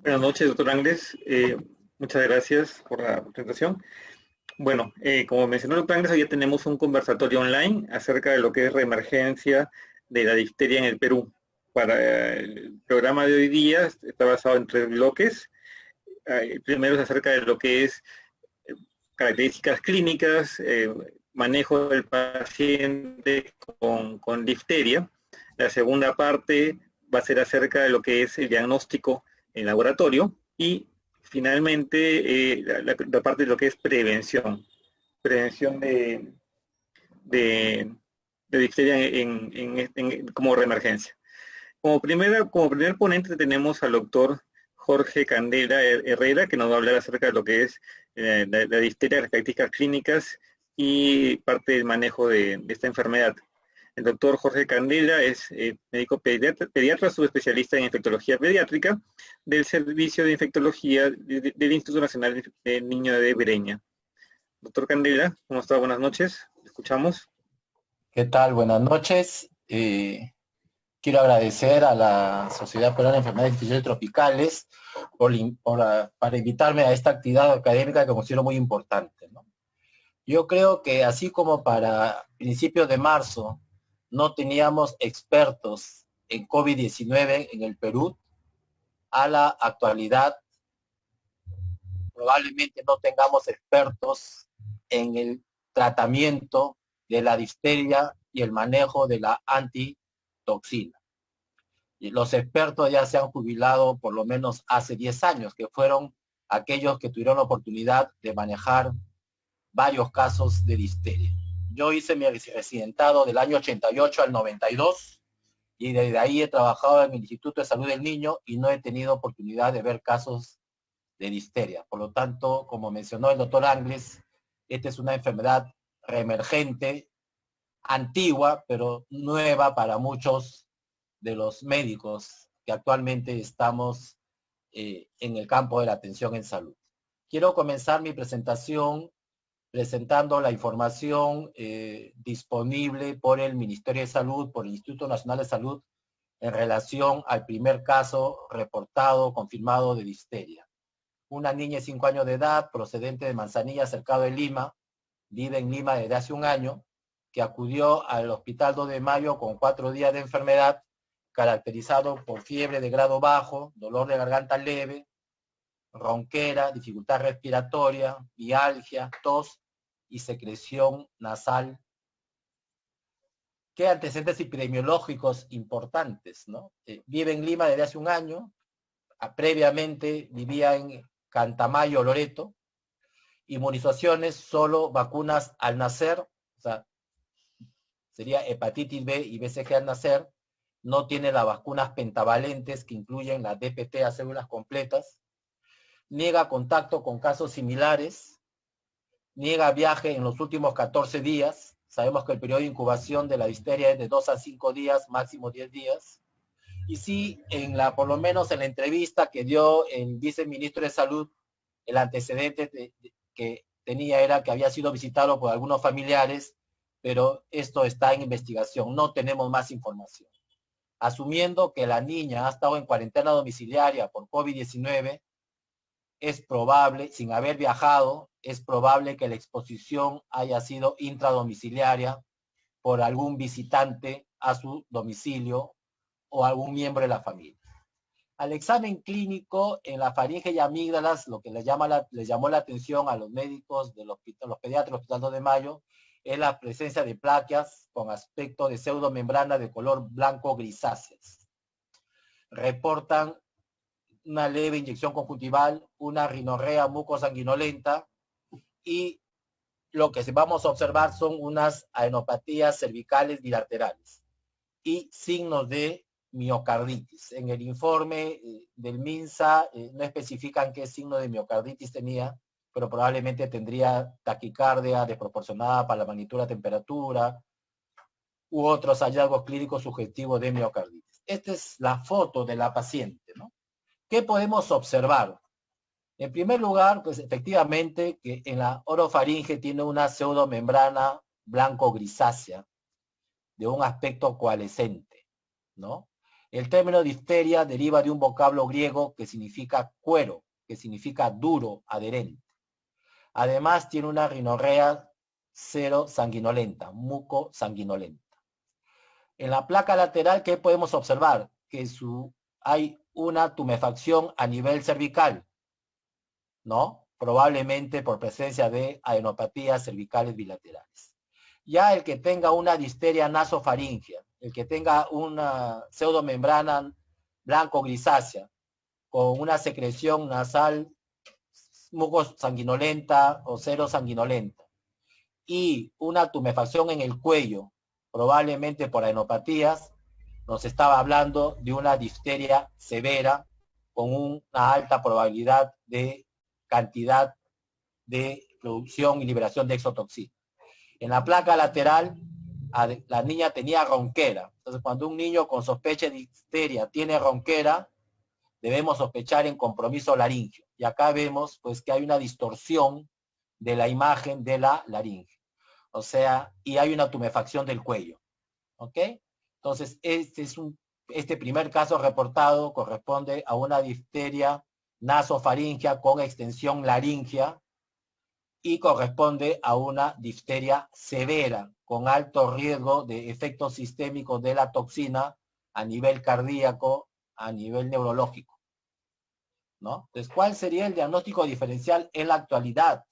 Buenas noches, doctor Ángeles. Muchas gracias por la presentación. Bueno, como mencionó el doctor Ángeles, hoy ya tenemos un conversatorio online acerca de lo que es reemergencia de la difteria en el Perú. El programa de hoy día está basado en 3 bloques. El primero es acerca de lo que es características clínicas, manejo del paciente con difteria. La segunda parte va a ser acerca de lo que es el diagnóstico en laboratorio y finalmente la parte de lo que es prevención de, de difteria como reemergencia. Como primer ponente tenemos al doctor Jorge Candela Herrera, que nos va a hablar acerca de lo que es la difteria, las características clínicas y parte del manejo de esta enfermedad. El doctor Jorge Candela es médico pediatra, subespecialista en infectología pediátrica del Servicio de Infectología del Instituto Nacional del Niño de Breña. Doctor Candela, ¿cómo está? Buenas noches. ¿Escuchamos? ¿Qué tal? Buenas noches. Quiero agradecer a la Sociedad Peruana de Enfermedades Infecciosas Tropicales para invitarme a esta actividad académica que considero muy importante, ¿no? Yo creo que así como para principios de marzo no teníamos expertos en COVID-19 en el Perú, a la actualidad probablemente no tengamos expertos en el tratamiento de la difteria y el manejo de la antitoxina. Y los expertos ya se han jubilado por lo menos hace 10 años, que fueron aquellos que tuvieron la oportunidad de manejar varios casos de difteria. Yo hice mi residentado del año 88 al 92 y desde ahí he trabajado en el Instituto de Salud del Niño y no he tenido oportunidad de ver casos de difteria. Por lo tanto, como mencionó el doctor Ángeles, esta es una enfermedad reemergente, antigua, pero nueva para muchos de los médicos que actualmente estamos en el campo de la atención en salud. Quiero comenzar mi presentación presentando la información disponible por el Ministerio de Salud, por el Instituto Nacional de Salud, en relación al primer caso reportado, confirmado de difteria. Una niña de 5 años de edad, procedente de Manzanilla, cercado de Lima, vive en Lima desde hace un año, que acudió al Hospital 2 de Mayo con 4 días de enfermedad, caracterizado por fiebre de grado bajo, dolor de garganta leve, ronquera, dificultad respiratoria, mialgia, tos y secreción nasal. ¿Qué antecedentes epidemiológicos importantes, ¿no? Vive en Lima desde hace un año, previamente vivía en Cantamayo, Loreto, inmunizaciones, solo vacunas al nacer, o sea, sería hepatitis B y BCG al nacer, no tiene las vacunas pentavalentes que incluyen la DPT a células completas, niega contacto con casos similares, niega viaje en los últimos 14 días, sabemos que el periodo de incubación de la difteria es de 2 a 5 días, máximo 10 días, y sí, por lo menos en la entrevista que dio el viceministro de Salud, el antecedente que tenía era que había sido visitado por algunos familiares, pero esto está en investigación, no tenemos más información. Asumiendo que la niña ha estado en cuarentena domiciliaria por COVID-19, es probable, sin haber viajado, es probable que la exposición haya sido intradomiciliaria por algún visitante a su domicilio o algún miembro de la familia. Al examen clínico en la faringe y amígdalas, lo que les llamó la atención a los médicos de los pediatras del Hospital 2 de Mayo, es la presencia de plaquias con aspecto de pseudomembrana de color blanco grisáceas. Reportan una leve inyección conjuntival, una rinorrea mucosanguinolenta y lo que vamos a observar son unas adenopatías cervicales bilaterales y signos de miocarditis. En el informe del MINSA no especifican qué signo de miocarditis tenía, pero probablemente tendría taquicardia desproporcionada para la magnitud de la temperatura u otros hallazgos clínicos sugestivos de miocarditis. Esta es la foto de la paciente, ¿no? ¿Qué podemos observar? En primer lugar, pues efectivamente que en la orofaringe tiene una pseudomembrana blanco-grisácea de un aspecto coalescente, ¿no? El término difteria deriva de un vocablo griego que significa cuero, que significa duro, adherente. Además, tiene una rinorrea serosanguinolenta, mucosanguinolenta. En la placa lateral, ¿qué podemos observar? Que hay una tumefacción a nivel cervical, ¿no? Probablemente por presencia de adenopatías cervicales bilaterales. Ya el que tenga una difteria nasofaringea, el que tenga una pseudomembrana blanco-grisácea, con una secreción nasal mucosanguinolenta o serosanguinolenta, y una tumefacción en el cuello, probablemente por adenopatías, nos estaba hablando de una difteria severa con una alta probabilidad de cantidad de producción y liberación de exotoxina. En la placa lateral, la niña tenía ronquera. Entonces, cuando un niño con sospecha de difteria tiene ronquera, debemos sospechar en compromiso laríngeo. Y acá vemos pues que hay una distorsión de la imagen de la laringe. O sea, y hay una tumefacción del cuello. ¿Ok? Entonces, este primer caso reportado corresponde a una difteria nasofaringea con extensión laringea y corresponde a una difteria severa con alto riesgo de efectos sistémicos de la toxina a nivel cardíaco, a nivel neurológico, ¿no? Entonces, ¿cuál sería el diagnóstico diferencial en la actualidad?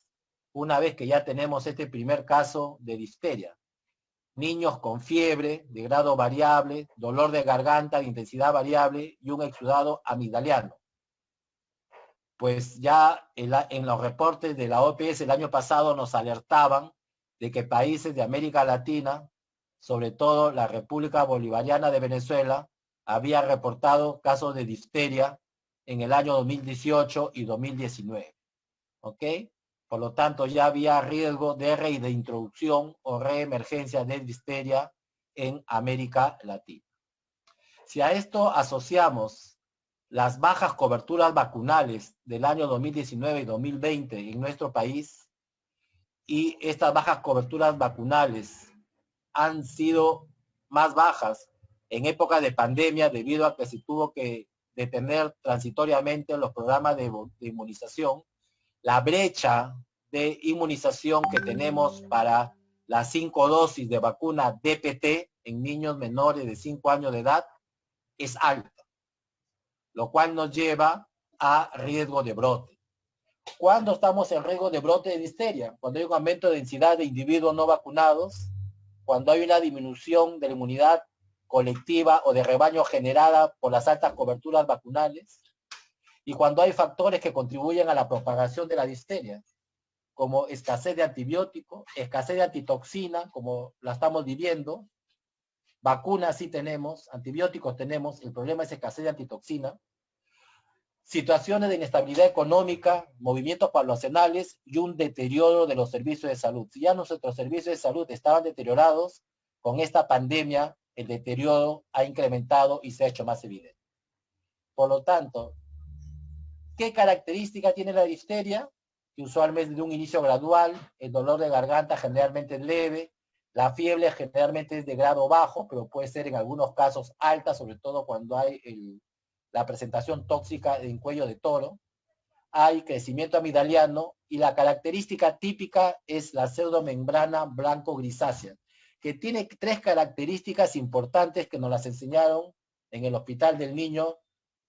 Una vez que ya tenemos este primer caso de difteria. Niños con fiebre de grado variable, dolor de garganta de intensidad variable y un exudado amigdaliano. Pues ya en los reportes de la OPS el año pasado nos alertaban de que países de América Latina, sobre todo la República Bolivariana de Venezuela, había reportado casos de difteria en el año 2018 y 2019. ¿Ok? Por lo tanto, ya había riesgo de reintroducción o reemergencia de difteria en América Latina. Si a esto asociamos las bajas coberturas vacunales del año 2019 y 2020 en nuestro país, y estas bajas coberturas vacunales han sido más bajas en época de pandemia debido a que se tuvo que detener transitoriamente los programas de inmunización, la brecha de inmunización que tenemos para las 5 dosis de vacuna DPT en niños menores de 5 años de edad es alta, lo cual nos lleva a riesgo de brote. ¿Cuándo estamos en riesgo de brote de difteria? Cuando hay un aumento de densidad de individuos no vacunados, cuando hay una disminución de la inmunidad colectiva o de rebaño generada por las altas coberturas vacunales, y cuando hay factores que contribuyen a la propagación de la difteria, como escasez de antibióticos, escasez de antitoxina, como la estamos viviendo, vacunas sí tenemos, antibióticos tenemos, el problema es escasez de antitoxina, situaciones de inestabilidad económica, movimientos poblacionales y un deterioro de los servicios de salud. Si ya nuestros servicios de salud estaban deteriorados, con esta pandemia el deterioro ha incrementado y se ha hecho más evidente. Por lo tanto, ¿qué característica tiene la difteria? Que usualmente es de un inicio gradual, el dolor de garganta generalmente es leve, la fiebre generalmente es de grado bajo, pero puede ser en algunos casos alta, sobre todo cuando hay la presentación tóxica en cuello de toro. Hay crecimiento amigdaliano y la característica típica es la pseudomembrana blanco-grisácea, que tiene 3 características importantes que nos las enseñaron en el Hospital del Niño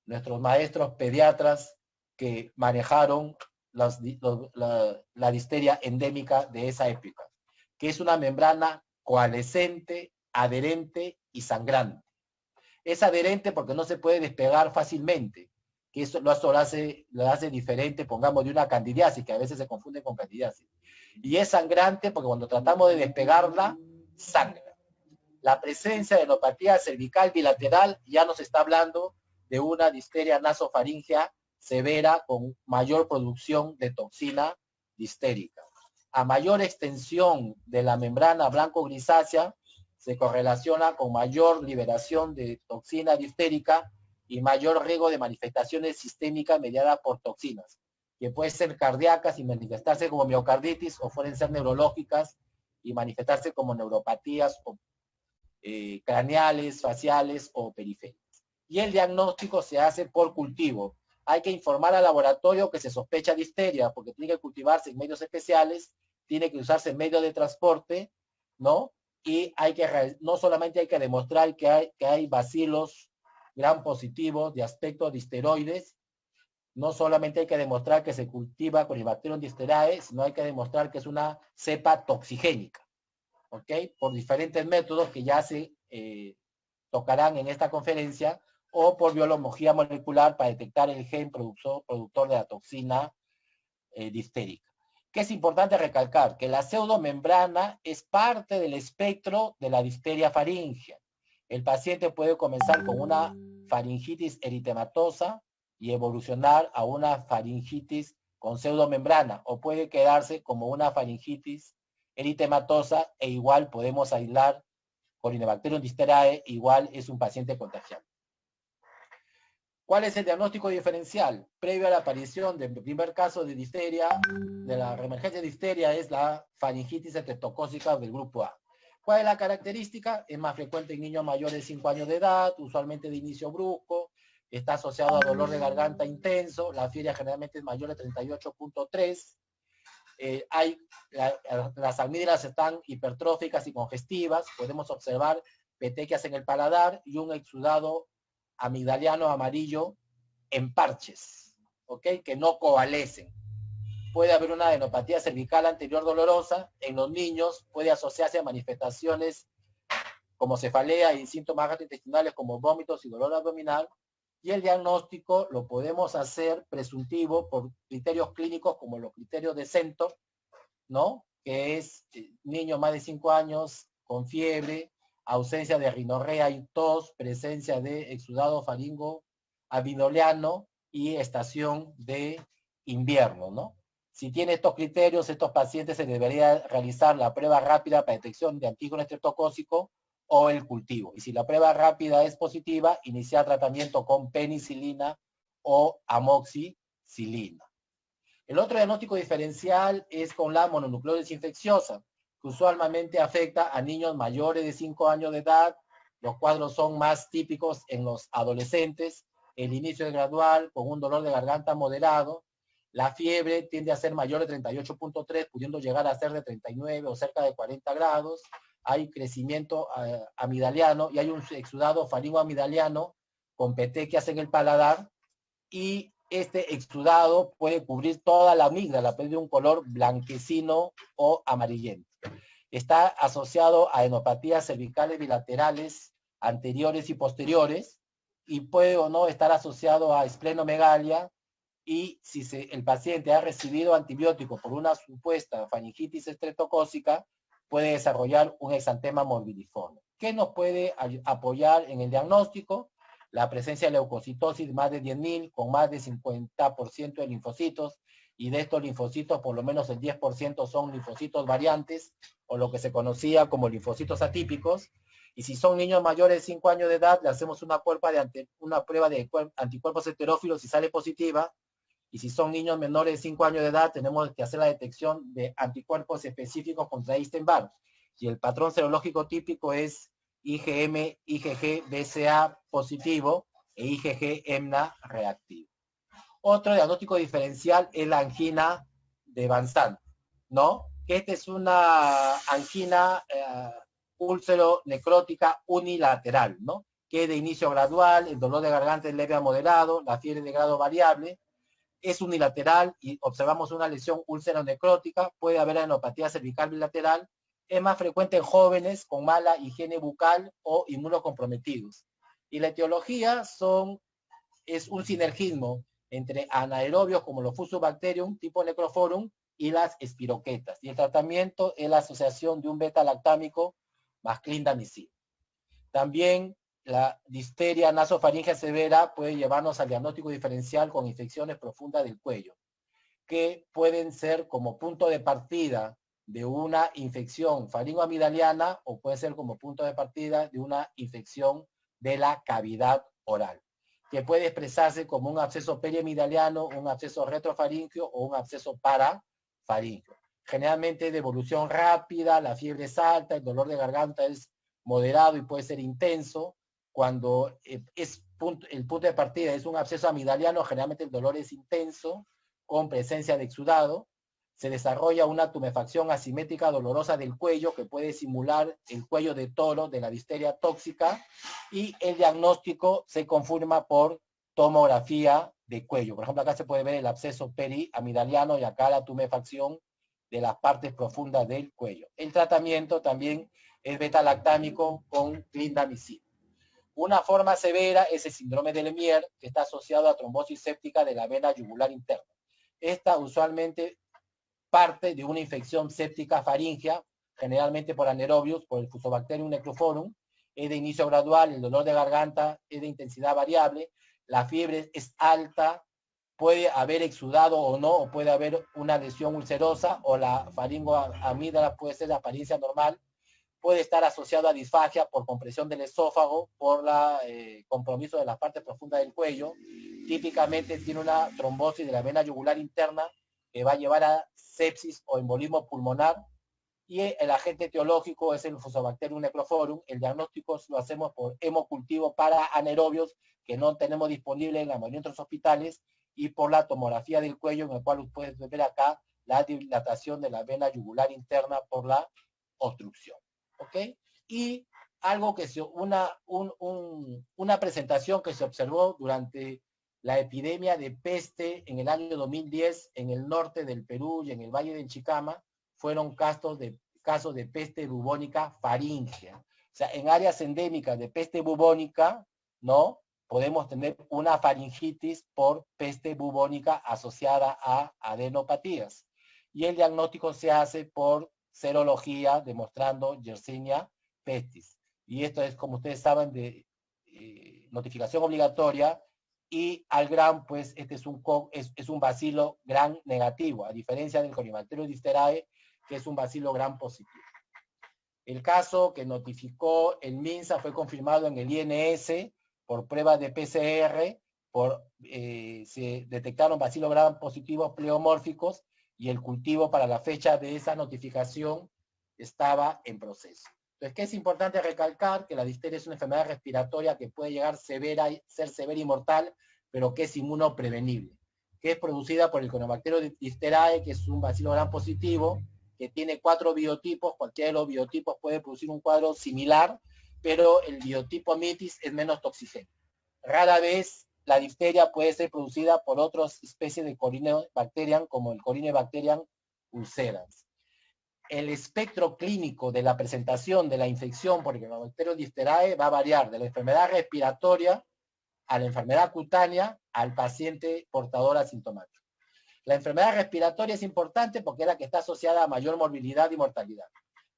nuestros maestros pediatras que manejaron la difteria endémica de esa época, que es una membrana coalescente, adherente y sangrante. Es adherente porque no se puede despegar fácilmente, que eso lo hace diferente, pongamos, de una candidiasis, que a veces se confunde con candidiasis. Y es sangrante porque cuando tratamos de despegarla, sangra. La presencia de enopatía cervical bilateral ya nos está hablando de una difteria nasofaringea severa con mayor producción de toxina difterica. A mayor extensión de la membrana blanco-grisácea se correlaciona con mayor liberación de toxina diftérica y mayor riesgo de manifestaciones sistémicas mediadas por toxinas, que pueden ser cardíacas y manifestarse como miocarditis, o pueden ser neurológicas y manifestarse como neuropatías o craneales, faciales o periféricas. y el diagnóstico se hace por cultivo. Hay que informar al laboratorio que se sospecha difteria, porque tiene que cultivarse en medios especiales, tiene que usarse en medios de transporte, ¿no? Y no solamente hay que demostrar que hay bacilos gram positivos de aspecto disteroides, no solamente hay que demostrar que se cultiva Corynebacterium diftheriae, sino hay que demostrar que es una cepa toxigénica, ¿ok? Por diferentes métodos que ya se tocarán en esta conferencia, o por biología molecular para detectar el gen productor de la toxina diftérica. Que es importante recalcar que la pseudomembrana es parte del espectro de la difteria faríngea. El paciente puede comenzar con una faringitis eritematosa y evolucionar a una faringitis con pseudomembrana, o puede quedarse como una faringitis eritematosa e igual podemos aislar Corynebacterium diftheriae, igual es un paciente contagiado. ¿Cuál es el diagnóstico diferencial? Previo a la aparición del primer caso de difteria, de la reemergencia de difteria, es la faringitis estreptocócica del grupo A. ¿Cuál es la característica? Es más frecuente en niños mayores de 5 años de edad, usualmente de inicio brusco, está asociado a dolor de garganta intenso, la fiebre generalmente es mayor de 38.3, las amígdalas están hipertróficas y congestivas, podemos observar petequias en el paladar y un exudado amigdaliano amarillo en parches, ¿ok? Que no coalescen. Puede haber una adenopatía cervical anterior dolorosa. En los niños puede asociarse a manifestaciones como cefalea y síntomas gastrointestinales como vómitos y dolor abdominal. Y el diagnóstico lo podemos hacer presuntivo por criterios clínicos como los criterios de Centor, ¿no? Que es niño más de 5 años con fiebre, ausencia de rinorrea y tos, presencia de exudado faringo abdominal y estación de invierno, ¿no? Si tiene estos criterios, estos pacientes se debería realizar la prueba rápida para detección de antígeno estreptocócico o el cultivo. Y si la prueba rápida es positiva, iniciar tratamiento con penicilina o amoxicilina. El otro diagnóstico diferencial es con la mononucleosis infecciosa, que usualmente afecta a niños mayores de 5 años de edad. Los cuadros son más típicos en los adolescentes. El inicio es gradual, con un dolor de garganta moderado. La fiebre tiende a ser mayor de 38.3, pudiendo llegar a ser de 39 o cerca de 40 grados. Hay crecimiento amigdaliano y hay un exudado faringoamigdaliano con petequias en el paladar, y este exudado puede cubrir toda la amígdala, puede de un color blanquecino o amarillento. Está asociado a enopatías cervicales bilaterales anteriores y posteriores, y puede o no estar asociado a esplenomegalia, y si el paciente ha recibido antibióticos por una supuesta faringitis estreptocócica, puede desarrollar un exantema morbidiforme. ¿Qué nos puede apoyar en el diagnóstico? La presencia de leucocitosis más de 10.000, con más de 50% de linfocitos, y de estos linfocitos por lo menos el 10% son linfocitos variantes, o lo que se conocía como linfocitos atípicos. Y si son niños mayores de 5 años de edad, le hacemos una prueba de anticuerpos heterófilos y sale positiva. Y si son niños menores de 5 años de edad, tenemos que hacer la detección de anticuerpos específicos contra Epstein-Barr. Y el patrón serológico típico es IgM, IgG, BCA positivo e IgG-EMNA reactivo. Otro diagnóstico diferencial es la angina de Van Sant, ¿no? Que esta es una angina úlcero-necrótica unilateral, ¿no? Que es de inicio gradual, el dolor de garganta es leve a moderado, la fiebre de grado variable, es unilateral y observamos una lesión úlcero-necrótica, puede haber adenopatía cervical bilateral, es más frecuente en jóvenes con mala higiene bucal o inmunocomprometidos. Y la etiología es un sinergismo entre anaerobios como los Fusobacterium tipo Necrophorum y las espiroquetas. Y el tratamiento es la asociación de un beta-lactámico más clindamicina. También la difteria nasofaringea severa puede llevarnos al diagnóstico diferencial con infecciones profundas del cuello, que pueden ser como punto de partida de una infección faringoamigdaliana, o puede ser como punto de partida de una infección de la cavidad oral, que puede expresarse como un absceso periamigdaliano, un absceso retrofaríngeo o un absceso parafaríngeo. Generalmente de evolución rápida, la fiebre es alta, el dolor de garganta es moderado y puede ser intenso. Cuando es el punto de partida es un absceso amigdaliano, generalmente el dolor es intenso, con presencia de exudado. Se desarrolla una tumefacción asimétrica dolorosa del cuello que puede simular el cuello de toro de la difteria tóxica, y el diagnóstico se confirma por tomografía de cuello. Por ejemplo, acá se puede ver el absceso periamigdaliano y acá la tumefacción de las partes profundas del cuello. El tratamiento también es beta-lactámico con clindamicina. Una forma severa es el síndrome de Lemierre, que está asociado a trombosis séptica de la vena yugular interna. Esta usualmente parte de una infección séptica faríngea, generalmente por anaerobios, por el Fusobacterium necrophorum. Es de inicio gradual, el dolor de garganta es de intensidad variable, la fiebre es alta, puede haber exudado o no, o puede haber una lesión ulcerosa, o la faringoamígdala puede ser de apariencia normal, puede estar asociado a disfagia por compresión del esófago, por compromiso de la parte profunda del cuello. Típicamente tiene una trombosis de la vena yugular interna que va a llevar a sepsis o embolismo pulmonar. Y el agente etiológico es el Fusobacterium necrophorum. El diagnóstico lo hacemos por hemocultivo para anaerobios que no tenemos disponible en la mayoría de los hospitales, y por la tomografía del cuello, en el cual puedes ver acá la dilatación de la vena yugular interna por la obstrucción. ¿Ok? Y algo que una presentación que se observó durante la epidemia de peste en el año 2010 en el norte del Perú y en el Valle del Chicama, fueron casos de peste bubónica faríngea. O sea, en áreas endémicas de peste bubónica, ¿no? Podemos tener una faringitis por peste bubónica asociada a adenopatías. Y el diagnóstico se hace por serología demostrando Yersinia pestis. Y esto es, como ustedes saben, de notificación obligatoria, y al Gram, pues este es un bacilo Gram negativo, a diferencia del Corynebacterium diphtheriae, que es un bacilo Gram positivo. El caso que notificó el MINSA fue confirmado en el INS por pruebas de PCR, se detectaron bacilos Gram positivos pleomórficos, y el cultivo para la fecha de esa notificación estaba en proceso. Entonces, ¿qué es importante recalcar? Que la difteria es una enfermedad respiratoria que puede llegar ser severa y mortal, pero que es inmunoprevenible, que es producida por el Corynebacterium diphtheriae, que es un bacilo Gram positivo, que tiene 4 biotipos. Cualquiera de los biotipos puede producir un cuadro similar, pero el biotipo mitis es menos toxigénico. Rara vez la difteria puede ser producida por otras especies de Corynebacterium, como el Corynebacterium ulcerans. El espectro clínico de la presentación de la infección por el Corynebacterium diphtheriae va a variar de la enfermedad respiratoria a la enfermedad cutánea al paciente portador asintomático. La enfermedad respiratoria es importante porque es la que está asociada a mayor morbilidad y mortalidad.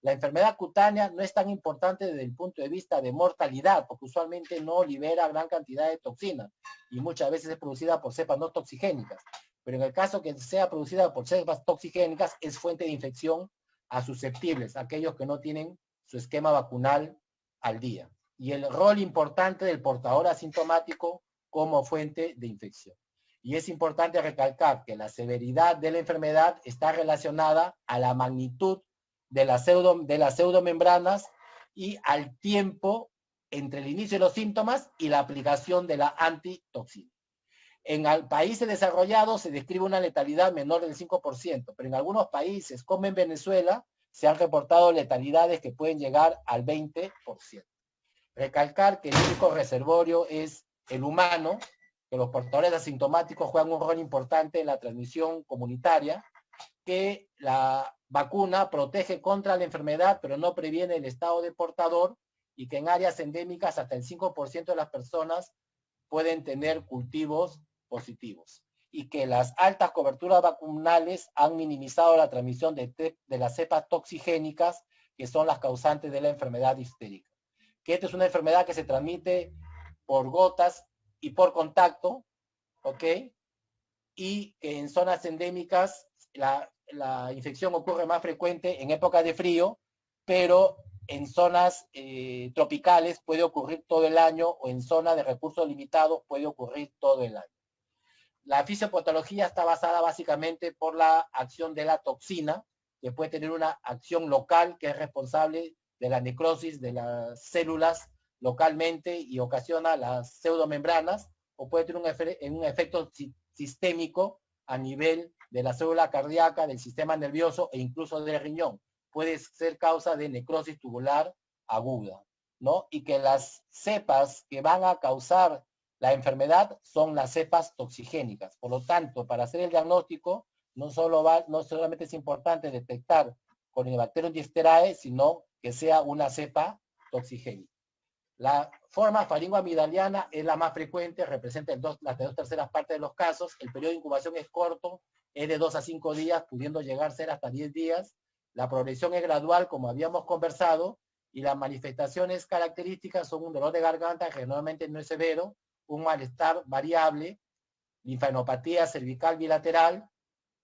La enfermedad cutánea no es tan importante desde el punto de vista de mortalidad, porque usualmente no libera gran cantidad de toxinas y muchas veces es producida por cepas no toxigénicas. Pero en el caso que sea producida por cepas toxigénicas, es fuente de infección a susceptibles, aquellos que no tienen su esquema vacunal al día. Y el rol importante del portador asintomático como fuente de infección. Y es importante recalcar que la severidad de la enfermedad está relacionada a la magnitud de las pseudomembranas y al tiempo entre el inicio de los síntomas y la aplicación de la antitoxina. En países desarrollados se describe una letalidad menor del 5%, pero en algunos países, como en Venezuela, se han reportado letalidades que pueden llegar al 20%. Recalcar que el único reservorio es el humano, que los portadores asintomáticos juegan un rol importante en la transmisión comunitaria, que la vacuna protege contra la enfermedad, pero no previene el estado de portador, y que en áreas endémicas hasta el 5% de las personas pueden tener cultivos positivos, y que las altas coberturas vacunales han minimizado la transmisión de las cepas toxigénicas, que son las causantes de la enfermedad difterica. Que esta es una enfermedad que se transmite por gotas y por contacto, ¿ok? Y que en zonas endémicas la infección ocurre más frecuente en época de frío, pero en zonas tropicales puede ocurrir todo el año, o en zonas de recursos limitados puede ocurrir todo el año. La fisiopatología está basada básicamente por la acción de la toxina, que puede tener una acción local que es responsable de la necrosis de las células localmente y ocasiona las pseudomembranas, o puede tener un efecto sistémico a nivel de la célula cardíaca, del sistema nervioso e incluso del riñón. Puede ser causa de necrosis tubular aguda, ¿no? Y que las cepas que van a causar la enfermedad son las cepas toxigénicas. Por lo tanto, para hacer el diagnóstico, no solamente es importante detectar Corynebacterium disterae, sino que sea una cepa toxigénica. La forma faringoamigdaliana es la más frecuente, representa las 2/3 partes de los casos. El periodo de incubación es corto, es de 2 a 5 días, pudiendo llegar a ser hasta 10 días. La progresión es gradual, como habíamos conversado, y las manifestaciones características son un dolor de garganta, que normalmente no es severo, un malestar variable, linfadenopatía cervical bilateral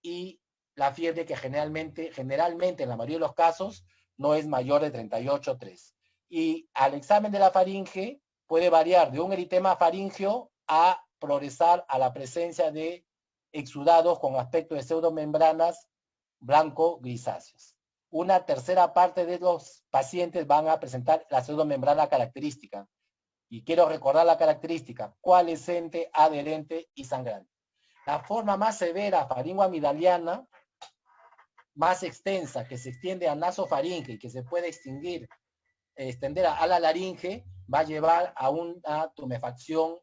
y la fiebre, que generalmente en la mayoría de los casos no es mayor de 38,3. Y al examen de la faringe puede variar de un eritema faríngeo a progresar a la presencia de exudados con aspecto de pseudomembranas blanco-grisáceos. Una tercera parte de los pacientes van a presentar la pseudomembrana característica. Y quiero recordar la característica: coalescente, adherente y sangrante. La forma más severa, faringoamigdaliana, más extensa, que se extiende a nasofaringe y que se puede extender a la laringe, va a llevar a una tumefacción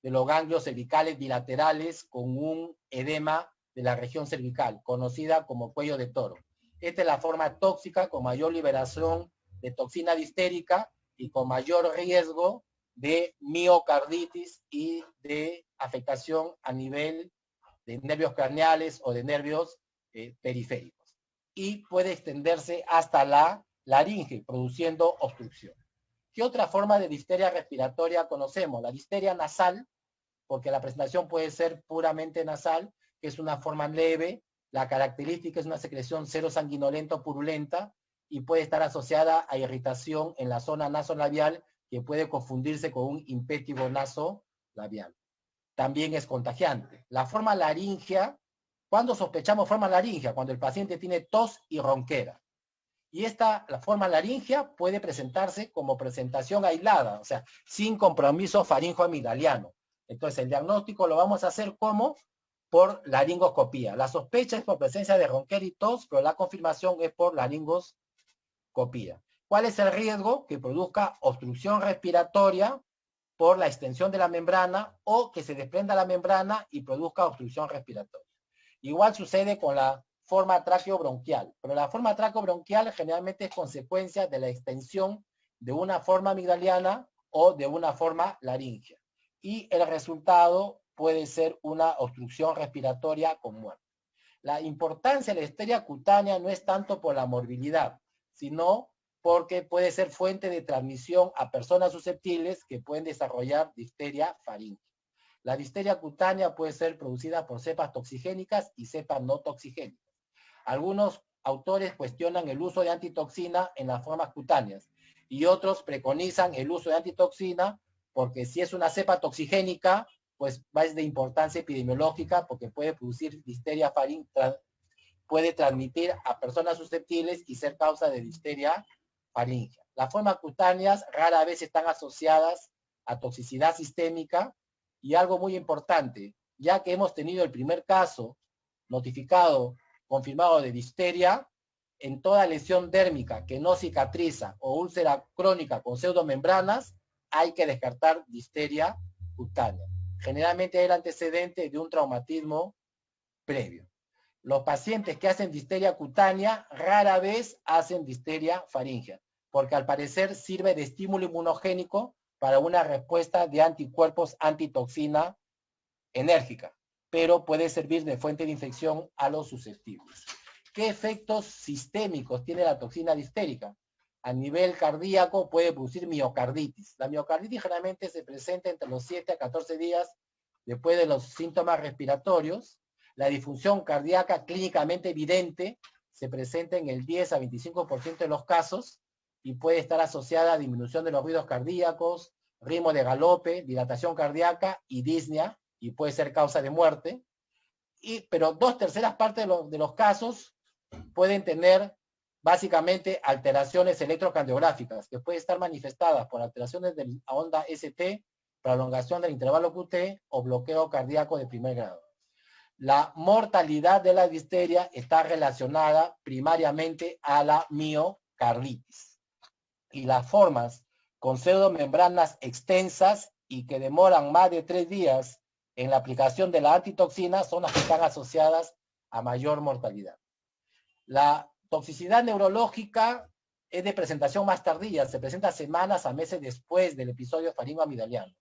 de los ganglios cervicales bilaterales con un edema de la región cervical, conocida como cuello de toro. Esta es la forma tóxica con mayor liberación de toxina distérica y con mayor riesgo de miocarditis y de afectación a nivel de nervios craneales o de nervios periféricos. Y puede extenderse hasta la laringe, produciendo obstrucción. ¿Qué otra forma de difteria respiratoria conocemos? La difteria nasal, porque la presentación puede ser puramente nasal, que es una forma leve. La característica es una secreción serosanguinolenta purulenta y puede estar asociada a irritación en la zona nasolabial, que puede confundirse con un impétigo nasolabial. También es contagiante. La forma laringea, ¿cuándo sospechamos forma laringea? Cuando el paciente tiene tos y ronquera. Y la forma laringea puede presentarse como presentación aislada, o sea, sin compromiso faringoamigdaliano. Entonces, el diagnóstico lo vamos a hacer como por laringoscopía. La sospecha es por presencia de ronquera y tos, pero la confirmación es por laringoscopía. ¿Cuál es el riesgo? Que produzca obstrucción respiratoria por la extensión de la membrana, o que se desprenda la membrana y produzca obstrucción respiratoria. Igual sucede con la forma traqueobronquial, pero la forma traqueobronquial generalmente es consecuencia de la extensión de una forma amigdaliana o de una forma laringea. Y el resultado puede ser una obstrucción respiratoria con muerte. La importancia de la difteria cutánea no es tanto por la morbilidad, sino porque puede ser fuente de transmisión a personas susceptibles que pueden desarrollar difteria faríngea. La difteria cutánea puede ser producida por cepas toxigénicas y cepas no toxigénicas. Algunos autores cuestionan el uso de antitoxina en las formas cutáneas y otros preconizan el uso de antitoxina porque si es una cepa toxigénica, pues es de importancia epidemiológica porque puede producir difteria faríngea, puede transmitir a personas susceptibles y ser causa de difteria faríngea. Las formas cutáneas rara vez están asociadas a toxicidad sistémica, y algo muy importante, ya que hemos tenido el primer caso notificado, confirmado de difteria, en toda lesión dérmica que no cicatriza o úlcera crónica con pseudomembranas, hay que descartar difteria cutánea. Generalmente hay el antecedente de un traumatismo previo. Los pacientes que hacen difteria cutánea rara vez hacen difteria faríngea, porque al parecer sirve de estímulo inmunogénico para una respuesta de anticuerpos antitoxina enérgica, pero puede servir de fuente de infección a los susceptibles. ¿Qué efectos sistémicos tiene la toxina difterica? A nivel cardíaco puede producir miocarditis. La miocarditis generalmente se presenta entre los 7 a 14 días después de los síntomas respiratorios. La disfunción cardíaca clínicamente evidente se presenta en el 10 a 25% de los casos y puede estar asociada a disminución de los ruidos cardíacos, ritmo de galope, dilatación cardíaca y disnea, y puede ser causa de muerte. Pero 2/3 partes de los casos pueden tener básicamente alteraciones electrocardiográficas que pueden estar manifestadas por alteraciones de la onda ST, prolongación del intervalo QT o bloqueo cardíaco de primer grado. La mortalidad de la difteria está relacionada primariamente a la miocarditis. Y las formas con pseudomembranas extensas y que demoran más de 3 días en la aplicación de la antitoxina son las que están asociadas a mayor mortalidad. La toxicidad neurológica es de presentación más tardía, se presenta semanas a meses después del episodio faringoamigdaliano.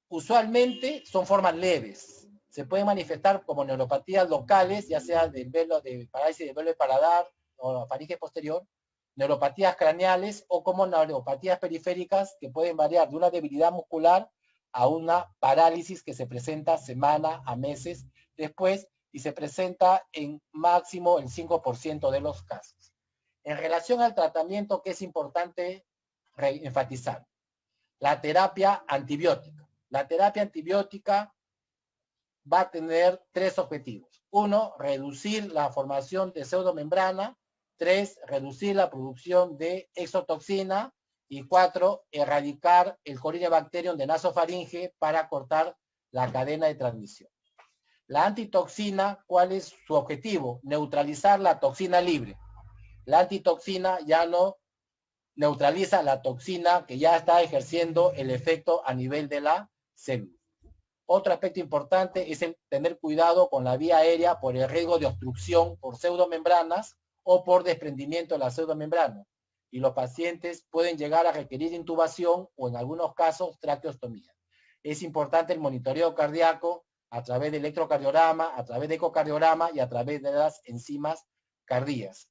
Usualmente son formas leves, se pueden manifestar como neuropatías locales, ya sea de parálisis del velo de paladar o faringe posterior, neuropatías craneales o como neuropatías periféricas que pueden variar de una debilidad muscular a una parálisis que se presenta semana a meses después y se presenta en máximo el 5% de los casos. En relación al tratamiento, que es importante enfatizar, la terapia antibiótica. La terapia antibiótica va a tener 3 objetivos. 1, reducir la formación de pseudomembrana. 3, reducir la producción de exotoxina. Y 4, erradicar el Corynebacterium de nasofaringe para cortar la cadena de transmisión. La antitoxina, ¿cuál es su objetivo? Neutralizar la toxina libre. La antitoxina ya no neutraliza la toxina que ya está ejerciendo el efecto a nivel de la célula. Otro aspecto importante es el tener cuidado con la vía aérea por el riesgo de obstrucción por pseudomembranas o por desprendimiento de la pseudomembrana. Y los pacientes pueden llegar a requerir intubación o en algunos casos traqueostomía. Es importante el monitoreo cardíaco a través de electrocardiograma, a través de ecocardiograma y a través de las enzimas cardíacas.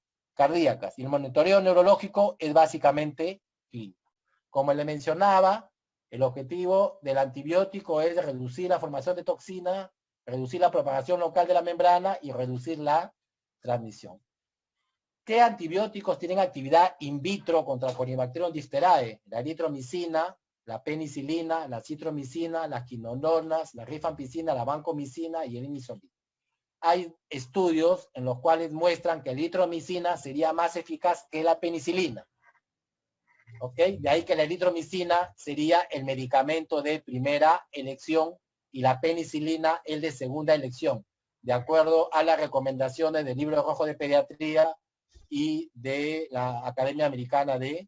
Y el monitoreo neurológico es básicamente clínico. Como le mencionaba, el objetivo del antibiótico es reducir la formación de toxina, reducir la propagación local de la membrana y reducir la transmisión. ¿Qué antibióticos tienen actividad in vitro contra Corynebacterium diphtheriae? La eritromicina, la penicilina, la citromicina, las quinolonas, la rifampicina, la vancomicina y el imisolid. Hay estudios en los cuales muestran que la eritromicina sería más eficaz que la penicilina. ¿Ok? De ahí que la eritromicina sería el medicamento de primera elección y la penicilina el de segunda elección, de acuerdo a las recomendaciones del Libro Rojo de Pediatría y de la Academia Americana de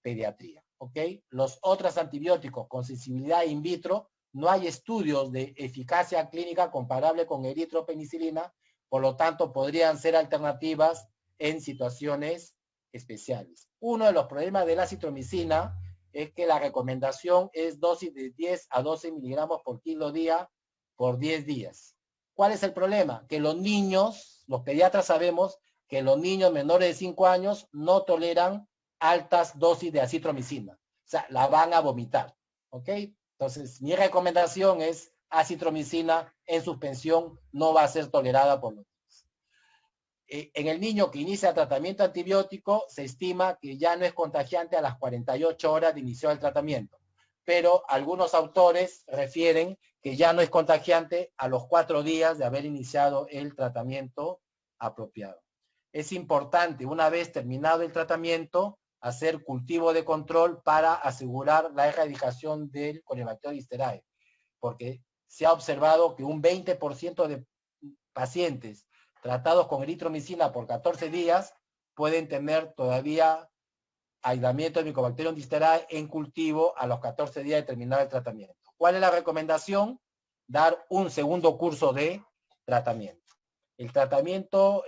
Pediatría. ¿Ok? Los otros antibióticos con sensibilidad in vitro, no hay estudios de eficacia clínica comparable con eritropenicilina, por lo tanto podrían ser alternativas en situaciones especiales. Uno de los problemas de la citromicina es que la recomendación es dosis de 10 a 12 miligramos por kilo día por 10 días. ¿Cuál es el problema? Que los niños, los pediatras sabemos que los niños menores de 5 años no toleran altas dosis de acitromicina. O sea, la van a vomitar. ¿Ok? Entonces, mi recomendación es acitromicina en suspensión, no va a ser tolerada por los niños. En el niño que inicia tratamiento antibiótico, se estima que ya no es contagiante a las 48 horas de inicio del tratamiento. Pero algunos autores refieren que ya no es contagiante a los 4 días de haber iniciado el tratamiento apropiado. Es importante, una vez terminado el tratamiento, hacer cultivo de control para asegurar la erradicación del Corynebacterium diphtheriae, porque se ha observado que un 20% de pacientes tratados con eritromicina por 14 días pueden tener todavía aislamiento de Mycobacterium diphtheriae en cultivo a los 14 días de terminar el tratamiento. ¿Cuál es la recomendación? Dar un segundo curso de tratamiento. El tratamiento,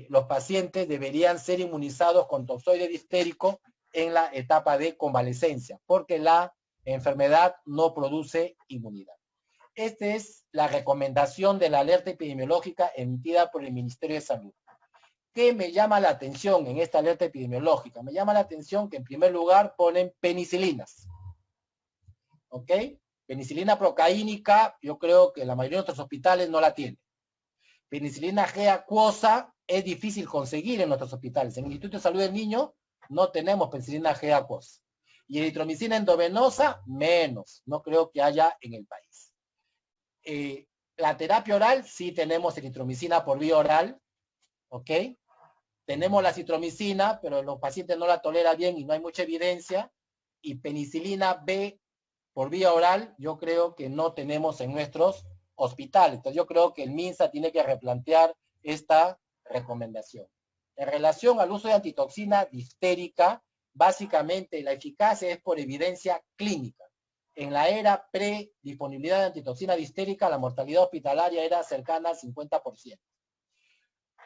los pacientes deberían ser inmunizados con toxoide difterico en la etapa de convalecencia, porque la enfermedad no produce inmunidad. Esta es la recomendación de la alerta epidemiológica emitida por el Ministerio de Salud. ¿Qué me llama la atención en esta alerta epidemiológica? Me llama la atención que en primer lugar ponen penicilinas. ¿Ok? Penicilina procaínica, yo creo que la mayoría de nuestros hospitales no la tienen. Penicilina G acuosa es difícil conseguir en nuestros hospitales. En el Instituto de Salud del Niño no tenemos penicilina G acuosa. Y eritromicina endovenosa, menos. No creo que haya en el país. La terapia oral, sí tenemos eritromicina por vía oral. ¿Ok? tenemos la citromicina, pero los pacientes no la toleran bien y no hay mucha evidencia, y penicilina B por vía oral, yo creo que no tenemos en nuestros hospitales. Entonces yo creo que el MINSA tiene que replantear esta recomendación. En relación al uso de antitoxina difterica, básicamente la eficacia es por evidencia clínica. En la era pre-disponibilidad de antitoxina difterica, la mortalidad hospitalaria era cercana al 50%.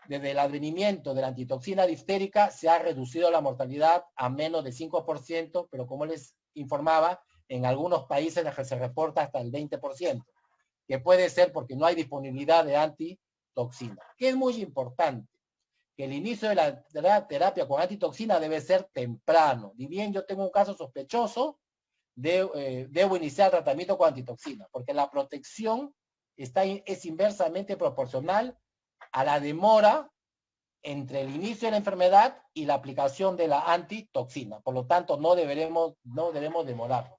Desde el advenimiento de la antitoxina difterica se ha reducido la mortalidad a menos de 5%, pero como les informaba, en algunos países se reporta hasta el 20%, que puede ser porque no hay disponibilidad de antitoxina. Que es muy importante, que el inicio de la terapia con antitoxina debe ser temprano. Ni bien yo tengo un caso sospechoso, debo iniciar tratamiento con antitoxina, porque la protección es inversamente proporcional a la demora entre el inicio de la enfermedad y la aplicación de la antitoxina. Por lo tanto, no debemos demorarnos.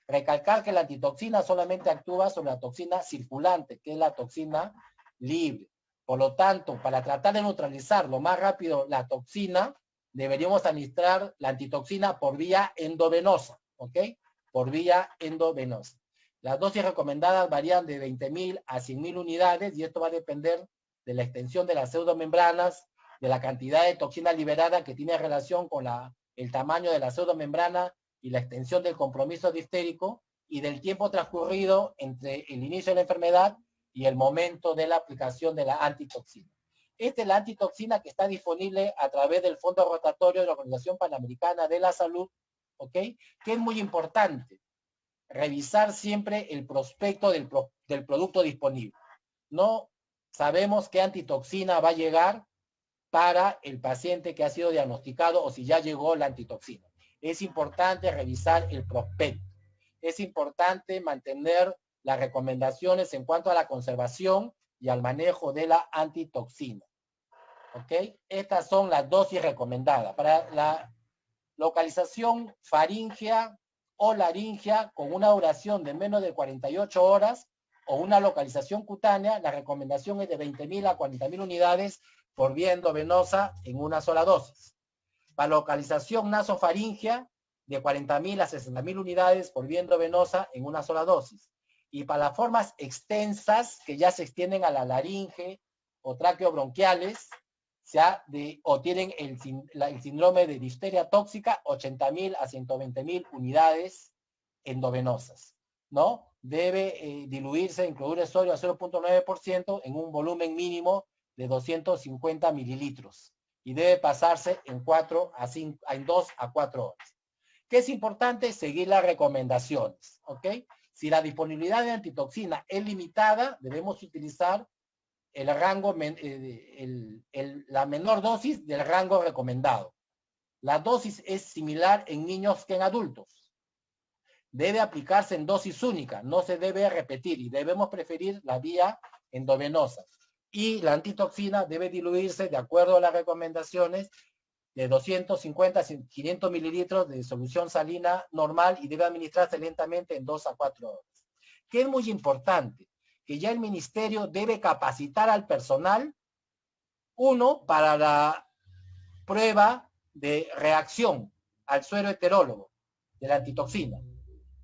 Recalcar que la antitoxina solamente actúa sobre la toxina circulante, que es la toxina libre. Por lo tanto, para tratar de neutralizar lo más rápido la toxina, deberíamos administrar la antitoxina por vía endovenosa, ¿ok? Por vía endovenosa. Las dosis recomendadas varían de 20.000 a 100.000 unidades y esto va a depender de la extensión de las pseudomembranas, de la cantidad de toxina liberada que tiene relación con el tamaño de la pseudomembrana y la extensión del compromiso diftérico y del tiempo transcurrido entre el inicio de la enfermedad y el momento de la aplicación de la antitoxina. Esta es la antitoxina que está disponible a través del Fondo Rotatorio de la Organización Panamericana de la Salud, ¿ok? Que es muy importante revisar siempre el prospecto del producto disponible. No sabemos qué antitoxina va a llegar para el paciente que ha sido diagnosticado o si ya llegó la antitoxina. Es importante revisar el prospecto. Es importante mantener las recomendaciones en cuanto a la conservación y al manejo de la antitoxina. ¿Ok? Estas son las dosis recomendadas. Para la localización faríngea o laringea con una duración de menos de 48 horas o una localización cutánea, la recomendación es de 20.000 a 40.000 unidades por vía endovenosa en una sola dosis. Para localización nasofaríngea, de 40.000 a 60.000 unidades por vía endovenosa en una sola dosis. Y para las formas extensas, que ya se extienden a la laringe o tráqueo-bronquiales, o tienen el síndrome de difteria tóxica, 80.000 a 120.000 unidades endovenosas, ¿no? Debe diluirse en cloruro de sodio a 0.9% en un volumen mínimo de 250 mililitros y debe pasarse en 2 a 4 horas. ¿Qué es importante? Seguir las recomendaciones, ¿ok? Si la disponibilidad de antitoxina es limitada, debemos utilizar el rango, la menor dosis del rango recomendado. La dosis es similar en niños que en adultos. Debe aplicarse en dosis única, no se debe repetir y debemos preferir la vía endovenosa. Y la antitoxina debe diluirse de acuerdo a las recomendaciones de 250 a 500 mililitros de solución salina normal y debe administrarse lentamente en 2 a 4 horas. ¿Qué es muy importante? Que ya el ministerio debe capacitar al personal, uno, para la prueba de reacción al suero heterólogo de la antitoxina,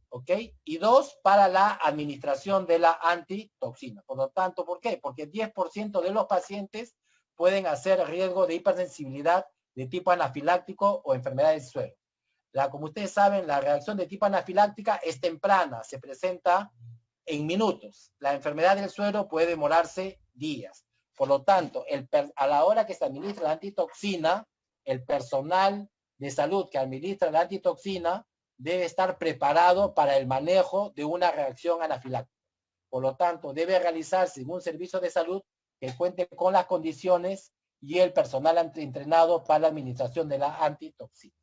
¿ok? Y 2, para la administración de la antitoxina. Por lo tanto, ¿por qué? Porque 10% de los pacientes pueden hacer riesgo de hipersensibilidad de tipo anafiláctico o enfermedad del suero. Como ustedes saben, la reacción de tipo anafiláctica es temprana, se presenta en minutos. La enfermedad del suero puede demorarse días. Por lo tanto, a la hora que se administra la antitoxina, el personal de salud que administra la antitoxina debe estar preparado para el manejo de una reacción anafiláctica. Por lo tanto, debe realizarse en un servicio de salud que cuente con las condiciones y el personal entrenado para la administración de la antitoxina.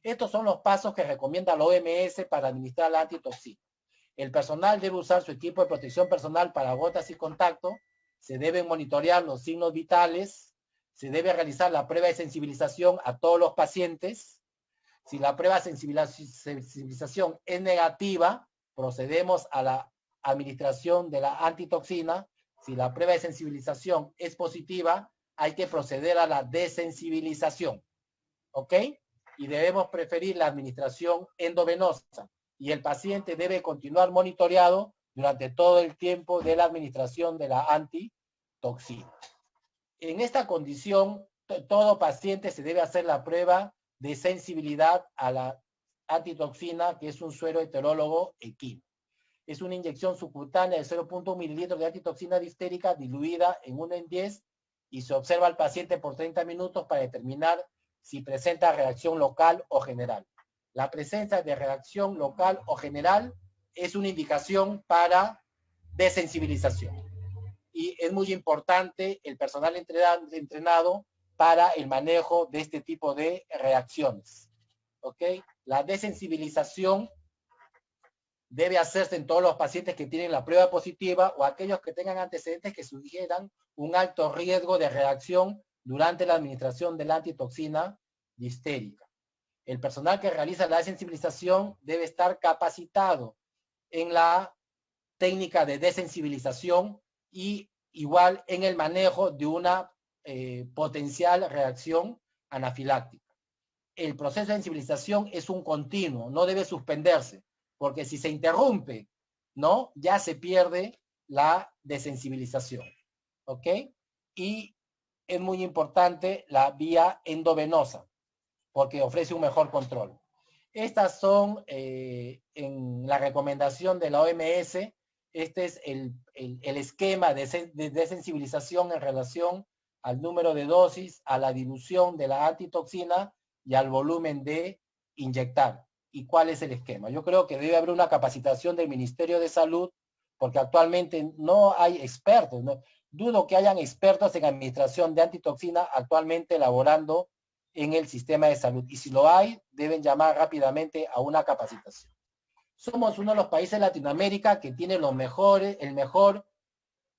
Estos son los pasos que recomienda la OMS para administrar la antitoxina. El personal debe usar su equipo de protección personal para gotas y contacto, se deben monitorear los signos vitales, se debe realizar la prueba de sensibilización a todos los pacientes. Si la prueba de sensibilización es negativa, procedemos a la administración de la antitoxina. Si la prueba de sensibilización es positiva, hay que proceder a la desensibilización, ¿ok? Y debemos preferir la administración endovenosa y el paciente debe continuar monitoreado durante todo el tiempo de la administración de la antitoxina. En esta condición, todo paciente se debe hacer la prueba de sensibilidad a la antitoxina, que es un suero heterólogo equino. Es una inyección subcutánea de 0.1 mililitros de antitoxina difterica diluida en 1 en 10 y se observa al paciente por 30 minutos para determinar si presenta reacción local o general. La presencia de reacción local o general es una indicación para desensibilización. Y es muy importante el personal entrenado para el manejo de este tipo de reacciones. ¿Ok? La desensibilización debe hacerse en todos los pacientes que tienen la prueba positiva o aquellos que tengan antecedentes que sugieran un alto riesgo de reacción durante la administración de la antitoxina difterica. El personal que realiza la desensibilización debe estar capacitado en la técnica de desensibilización y igual en el manejo de una potencial reacción anafiláctica. El proceso de sensibilización es un continuo, no debe suspenderse, porque si se interrumpe, ¿no? Ya se pierde la desensibilización, ¿ok? Y es muy importante la vía endovenosa, porque ofrece un mejor control. Estas son, en la recomendación de la OMS, este es el esquema de desensibilización en relación al número de dosis, a la dilución de la antitoxina y al volumen de inyectar. ¿Y cuál es el esquema? Yo creo que debe haber una capacitación del Ministerio de Salud, porque actualmente no hay expertos, ¿no? Dudo que hayan expertos en administración de antitoxina actualmente elaborando en el sistema de salud. Y si lo hay, deben llamar rápidamente a una capacitación. Somos uno de los países de Latinoamérica que tiene el mejor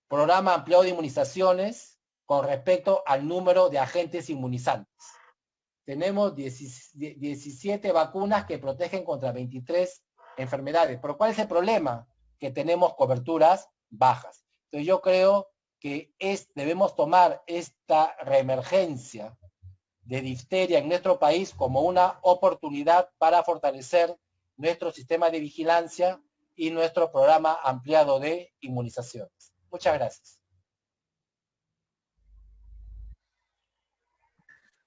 programa ampliado de inmunizaciones con respecto al número de agentes inmunizantes. Tenemos 17 vacunas que protegen contra 23 enfermedades. Pero ¿cuál es el problema? Que tenemos coberturas bajas. Entonces yo creo que debemos tomar esta reemergencia de difteria en nuestro país como una oportunidad para fortalecer nuestro sistema de vigilancia y nuestro programa ampliado de inmunizaciones. Muchas gracias.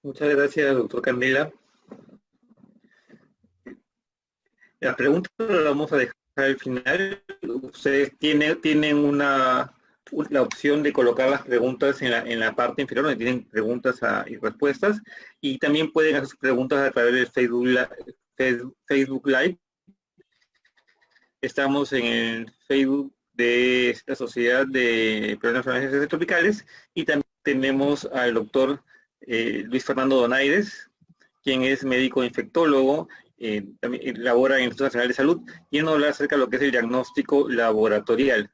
Muchas gracias, doctor Candela. La pregunta la vamos a dejar al final. Ustedes tienen la opción de colocar las preguntas en la parte inferior, donde tienen preguntas y respuestas, y también pueden hacer sus preguntas a través de Facebook Live. Estamos en el Facebook de la Sociedad de Peruanas Enfermedades Tropicales, y también tenemos al doctor Luis Fernando Donaires, quien es médico infectólogo, también labora en el Instituto Nacional de Salud, y nos habla acerca de lo que es el diagnóstico laboratorial.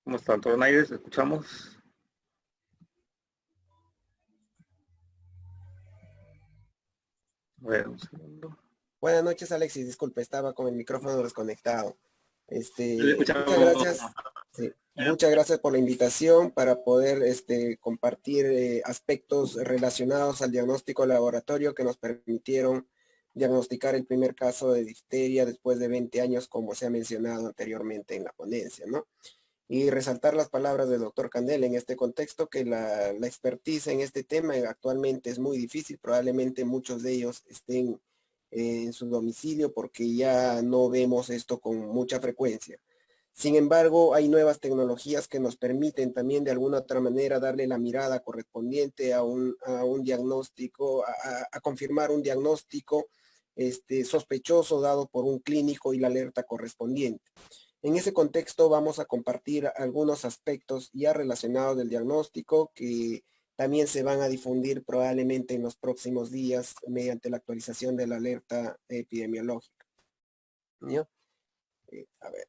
¿Cómo está, doctor Donaires? ¿Escuchamos? Bueno, un segundo. Buenas noches, Alexis. Disculpe, estaba con el micrófono desconectado. Muchas gracias. Sí, muchas gracias por la invitación para poder compartir aspectos relacionados al diagnóstico laboratorio que nos permitieron diagnosticar el primer caso de difteria después de 20 años, como se ha mencionado anteriormente en la ponencia, ¿no? Y resaltar las palabras del doctor Candela en este contexto, que la expertise en este tema actualmente es muy difícil. Probablemente muchos de ellos estén en su domicilio porque ya no vemos esto con mucha frecuencia. Sin embargo, hay nuevas tecnologías que nos permiten también de alguna otra manera darle la mirada correspondiente a un diagnóstico, a confirmar un diagnóstico sospechoso dado por un clínico y la alerta correspondiente. En ese contexto vamos a compartir algunos aspectos ya relacionados del diagnóstico que también se van a difundir probablemente en los próximos días mediante la actualización de la alerta epidemiológica. ¿Ya? A ver.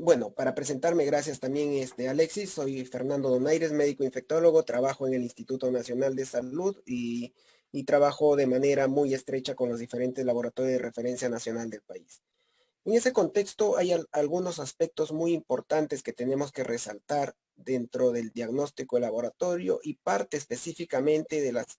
Bueno, para presentarme, gracias también Alexis, soy Fernando Donaires, médico infectólogo, trabajo en el Instituto Nacional de Salud y y trabajo de manera muy estrecha con los diferentes laboratorios de referencia nacional del país. En ese contexto hay algunos aspectos muy importantes que tenemos que resaltar dentro del diagnóstico de laboratorio y parte específicamente de las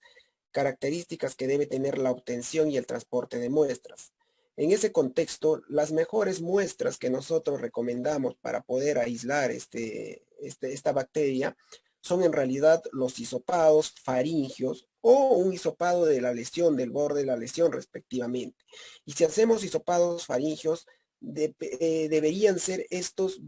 características que debe tener la obtención y el transporte de muestras. En ese contexto, las mejores muestras que nosotros recomendamos para poder aislar esta bacteria son en realidad los hisopados faringios o un hisopado de la lesión, del borde de la lesión respectivamente. Y si hacemos hisopados faringios, deberían ser estos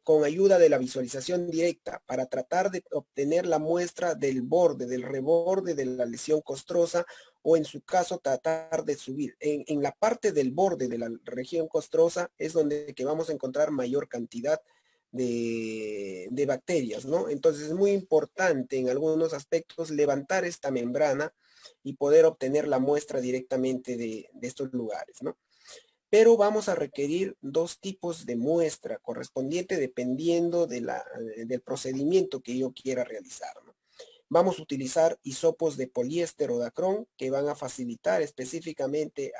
con ayuda de la visualización directa para tratar de obtener la muestra del borde, del reborde de la lesión costrosa, o en su caso tratar de subir. En la parte del borde de la región costrosa es donde que vamos a encontrar mayor cantidad de bacterias, ¿no? Entonces es muy importante en algunos aspectos levantar esta membrana y poder obtener la muestra directamente de estos lugares, ¿no? Pero vamos a requerir dos tipos de muestra correspondiente dependiendo del procedimiento que yo quiera realizar, ¿no? Vamos a utilizar hisopos de poliéster o dacrón que van a facilitar específicamente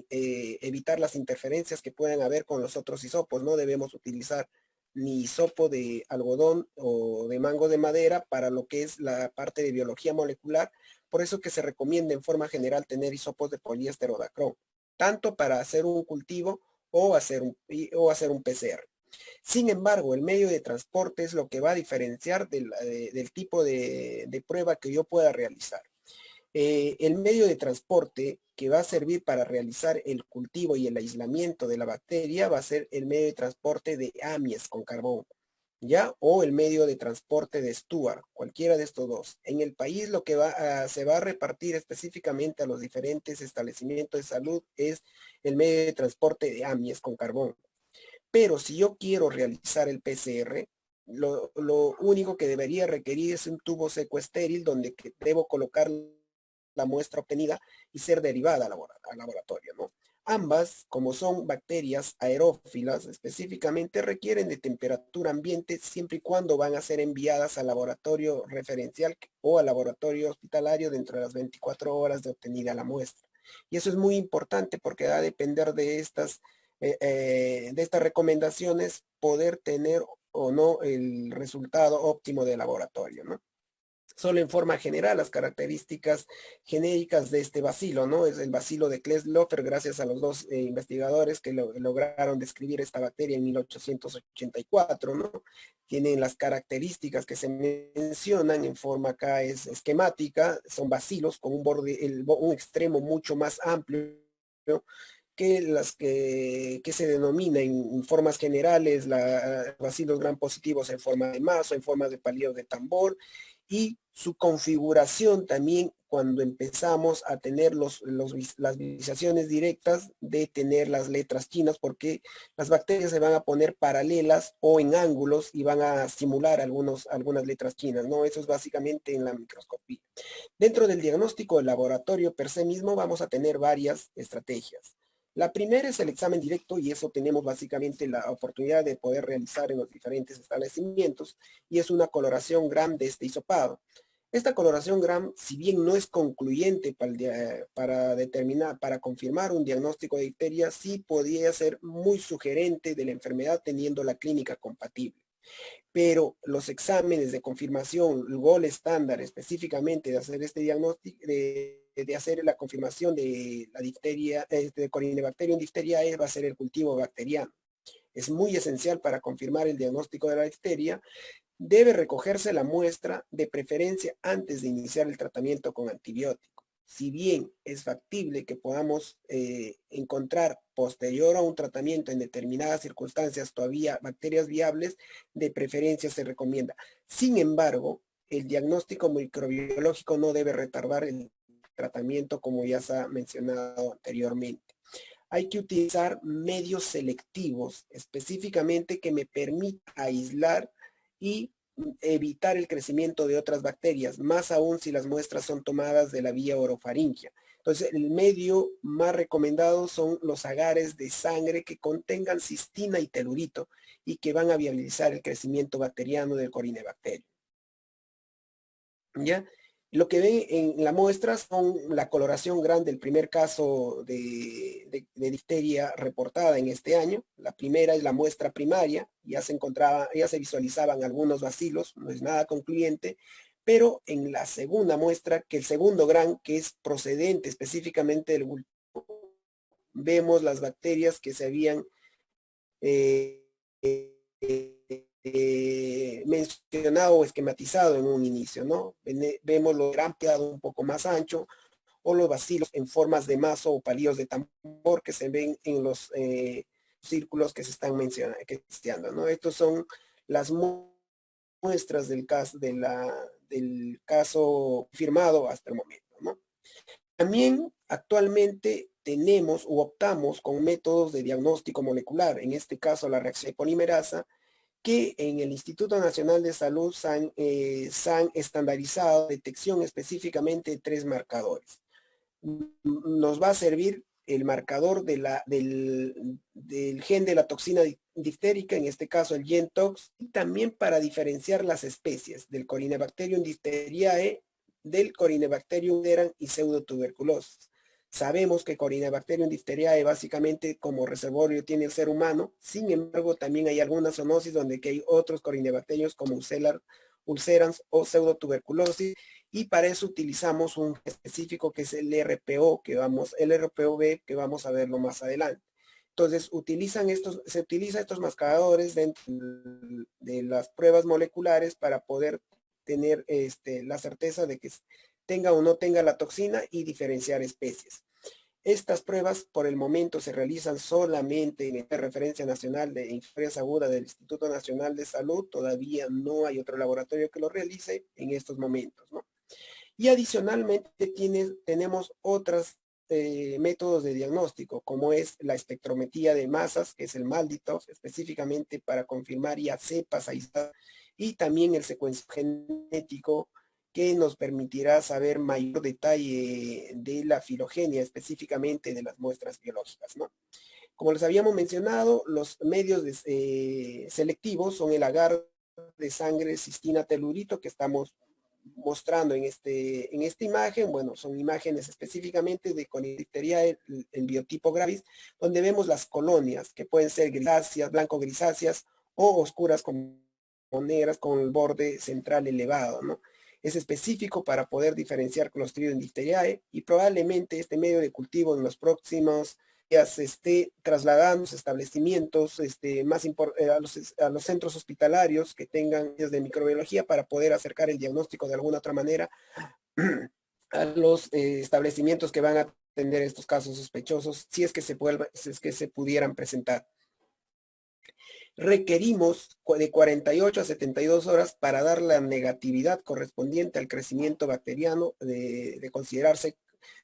evitar las interferencias que puedan haber con los otros hisopos. No debemos utilizar ni hisopo de algodón o de mango de madera para lo que es la parte de biología molecular. Por eso que se recomienda en forma general tener hisopos de poliéster o dacrón, tanto para hacer un cultivo o hacer un PCR. Sin embargo, el medio de transporte es lo que va a diferenciar del tipo de prueba que yo pueda realizar. El medio de transporte que va a servir para realizar el cultivo y el aislamiento de la bacteria va a ser el medio de transporte de Amies con carbón, ¿ya? O el medio de transporte de Stuart, cualquiera de estos dos. En el país lo que se va a repartir específicamente a los diferentes establecimientos de salud es el medio de transporte de Amies con carbón. Pero si yo quiero realizar el PCR, lo único que debería requerir es un tubo seco estéril donde debo colocar la muestra obtenida y ser derivada al laboratorio, ¿no? Ambas, como son bacterias aerófilas, específicamente requieren de temperatura ambiente siempre y cuando van a ser enviadas al laboratorio referencial o al laboratorio hospitalario dentro de las 24 horas de obtenida la muestra. Y eso es muy importante porque va a depender de estas recomendaciones poder tener o no el resultado óptimo del laboratorio, ¿no? Solo en forma general, las características genéricas de este bacilo, ¿no? Es el bacilo de Kleeslofer, gracias a los dos investigadores que lograron describir esta bacteria en 1884, ¿no? Tienen las características que se mencionan en forma acá es esquemática, son bacilos con un borde, un extremo mucho más amplio, ¿no? Que las que se denomina en formas generales, bacilos gram positivos en forma de mazo, en forma de palillo de tambor, y su configuración también cuando empezamos a tener las visualizaciones directas de tener las letras chinas, porque las bacterias se van a poner paralelas o en ángulos y van a simular algunas letras chinas, ¿no? Eso es básicamente en la microscopía. Dentro del diagnóstico del laboratorio per se mismo vamos a tener varias estrategias. La primera es el examen directo y eso tenemos básicamente la oportunidad de poder realizar en los diferentes establecimientos y es una coloración Gram de este hisopado. Esta coloración Gram, si bien no es concluyente para confirmar un diagnóstico de difteria, sí podría ser muy sugerente de la enfermedad teniendo la clínica compatible. Pero los exámenes de confirmación, el gol estándar específicamente de hacer este diagnóstico, de hacer la confirmación de la difteria, de Corynebacterium diphtheriae, va a ser el cultivo bacteriano. Es muy esencial para confirmar el diagnóstico de la difteria. Debe recogerse la muestra de preferencia antes de iniciar el tratamiento con antibiótico. Si bien es factible que podamos encontrar posterior a un tratamiento en determinadas circunstancias todavía bacterias viables, de preferencia se recomienda. Sin embargo, el diagnóstico microbiológico no debe retardar el tratamiento como ya se ha mencionado anteriormente. Hay que utilizar medios selectivos específicamente que me permitan aislar y evitar el crecimiento de otras bacterias, más aún si las muestras son tomadas de la vía orofaringia. Entonces, el medio más recomendado son los agares de sangre que contengan cistina y telurito y que van a viabilizar el crecimiento bacteriano del Corynebacterium. ¿Ya? Lo que ven en la muestra son la coloración grande del primer caso de difteria reportada en este año. La primera es la muestra primaria, ya se visualizaban algunos bacilos, no es nada concluyente, pero en la segunda muestra, que el segundo gran, que es procedente específicamente del cultivo, vemos las bacterias que se habían mencionado o esquematizado en un inicio, ¿no? Vemos lo gran quedado un poco más ancho, o los bacilos en formas de mazo o palillos de tambor que se ven en los círculos que se están mencionando, ¿no? Estos son las muestras del caso firmado hasta el momento, ¿no? También actualmente tenemos o optamos con métodos de diagnóstico molecular, en este caso la reacción de polimerasa, que en el Instituto Nacional de Salud se han estandarizado detección específicamente de 3 marcadores. Nos va a servir el marcador del gen de la toxina diftérica, en este caso el GenTox, y también para diferenciar las especies del Corynebacterium diphtheriae, del Corynebacterium deran y pseudotuberculosis. Sabemos que Corynebacterium diphtheriae básicamente como reservorio tiene el ser humano, sin embargo también hay algunas zoonosis donde hay otros Corynebacterios como ulcerans o pseudotuberculosis, y para eso utilizamos un específico que es el RPO-B, que vamos a verlo más adelante. Entonces, se utilizan estos marcadores dentro de las pruebas moleculares para poder tener la certeza de que tenga o no tenga la toxina y diferenciar especies. Estas pruebas por el momento se realizan solamente en la referencia nacional de infecciones agudas del Instituto Nacional de Salud. Todavía no hay otro laboratorio que lo realice en estos momentos, ¿no? Y adicionalmente tenemos otros métodos de diagnóstico, como es la espectrometría de masas, que es el MALDI-TOF, específicamente para confirmar ya cepas aisladas, y también el secuenciado genético, que nos permitirá saber mayor detalle de la filogenia, específicamente de las muestras biológicas, ¿no? Como les habíamos mencionado, los medios selectivos son el agar de sangre cistina telurito que estamos mostrando en esta imagen. Bueno, son imágenes específicamente de Corynebacteriae, el biotipo gravis, donde vemos las colonias que pueden ser grisáceas, blanco-grisáceas o oscuras como negras con el borde central elevado, ¿no? Es específico para poder diferenciar Clostridium diphtheriae, y probablemente este medio de cultivo en los próximos días se esté trasladando a los establecimientos a los centros hospitalarios que tengan de microbiología, para poder acercar el diagnóstico de alguna otra manera a los establecimientos que van a atender estos casos sospechosos, si es que se pudieran presentar. Requerimos de 48 a 72 horas para dar la negatividad correspondiente al crecimiento bacteriano de considerarse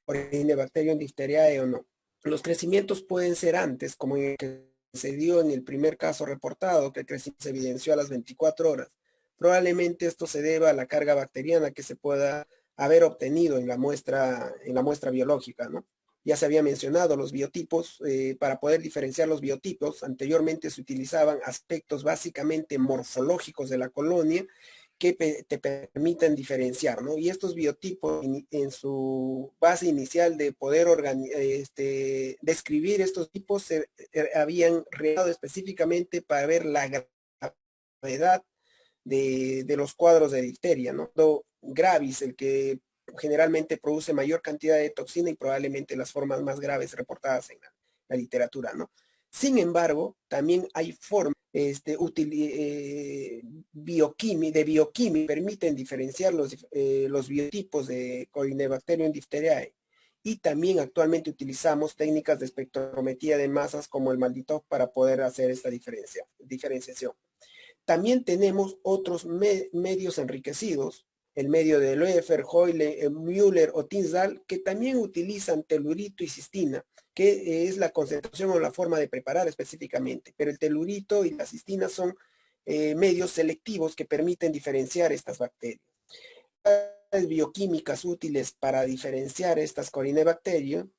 Corynebacterium diphtheriae o no. Los crecimientos pueden ser antes, como en el que se dio en el primer caso reportado, que el crecimiento se evidenció a las 24 horas. Probablemente esto se deba a la carga bacteriana que se pueda haber obtenido en la muestra biológica, ¿no? Ya se había mencionado los biotipos. Para poder diferenciar los biotipos, anteriormente se utilizaban aspectos básicamente morfológicos de la colonia que te permiten diferenciar, ¿no? Y estos biotipos en su base inicial de poder describir estos tipos se habían creado específicamente para ver la gravedad de los cuadros de difteria, ¿no? Gravis, el que generalmente produce mayor cantidad de toxina y probablemente las formas más graves reportadas en la literatura, ¿no? Sin embargo, también hay formas de bioquímica permiten diferenciar los biotipos de Corynebacterium diphtheriae, y también actualmente utilizamos técnicas de espectrometría de masas como el MALDI-TOF para poder hacer esta diferenciación. También tenemos otros medios enriquecidos, el medio de Loeffler, Hoyle, Müller o Tinsdal, que también utilizan telurito y cistina, que es la concentración o la forma de preparar específicamente, pero el telurito y la cistina son medios selectivos que permiten diferenciar estas bacterias. Las bioquímicas útiles para diferenciar estas Corynebacterium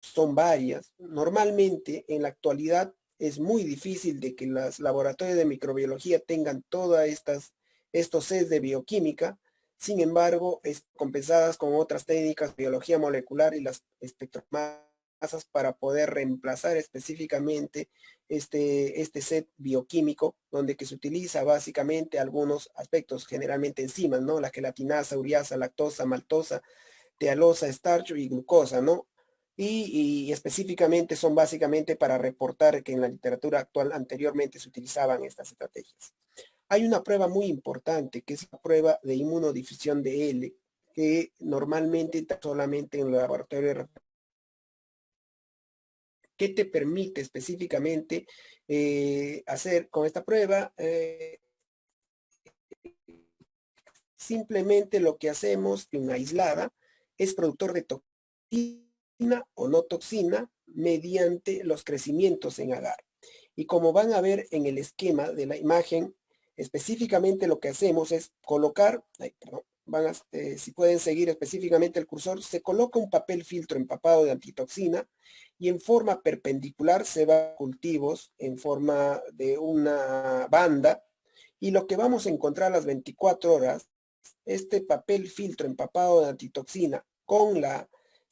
son varias. Normalmente, en la actualidad, es muy difícil de que los laboratorios de microbiología tengan todas estos sets de bioquímica. Sin embargo, compensadas con otras técnicas, biología molecular y las espectromasas para poder reemplazar específicamente este set bioquímico, donde que se utiliza básicamente algunos aspectos, generalmente enzimas, ¿no? La gelatinasa, ureasa, lactosa, maltosa, tealosa, starch y glucosa, ¿no? Y específicamente son básicamente para reportar que en la literatura actual anteriormente se utilizaban estas estrategias. Hay una prueba muy importante, que es la prueba de inmunodifusión de L, que normalmente está solamente en el laboratorio. ¿Qué te permite específicamente hacer con esta prueba? Simplemente lo que hacemos en una aislada es productor de toxina o no toxina mediante los crecimientos en agar. Y como van a ver en el esquema de la imagen, específicamente lo que hacemos es colocar, si pueden seguir específicamente el cursor, se coloca un papel filtro empapado de antitoxina y en forma perpendicular se va a cultivos en forma de una banda, y lo que vamos a encontrar a las 24 horas, este papel filtro empapado de antitoxina con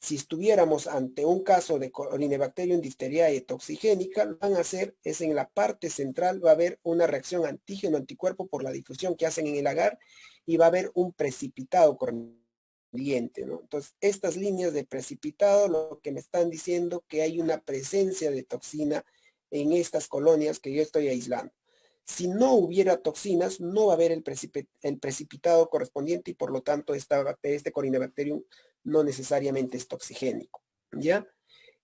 si estuviéramos ante un caso de Corynebacterium diphtheriae toxigénica, lo que van a hacer es en la parte central va a haber una reacción antígeno-anticuerpo por la difusión que hacen en el agar y va a haber un precipitado correspondiente, ¿no? Entonces, estas líneas de precipitado lo que me están diciendo que hay una presencia de toxina en estas colonias que yo estoy aislando. Si no hubiera toxinas, no va a haber el precipitado correspondiente y por lo tanto este Corynebacterium no necesariamente es toxigénico, ¿ya?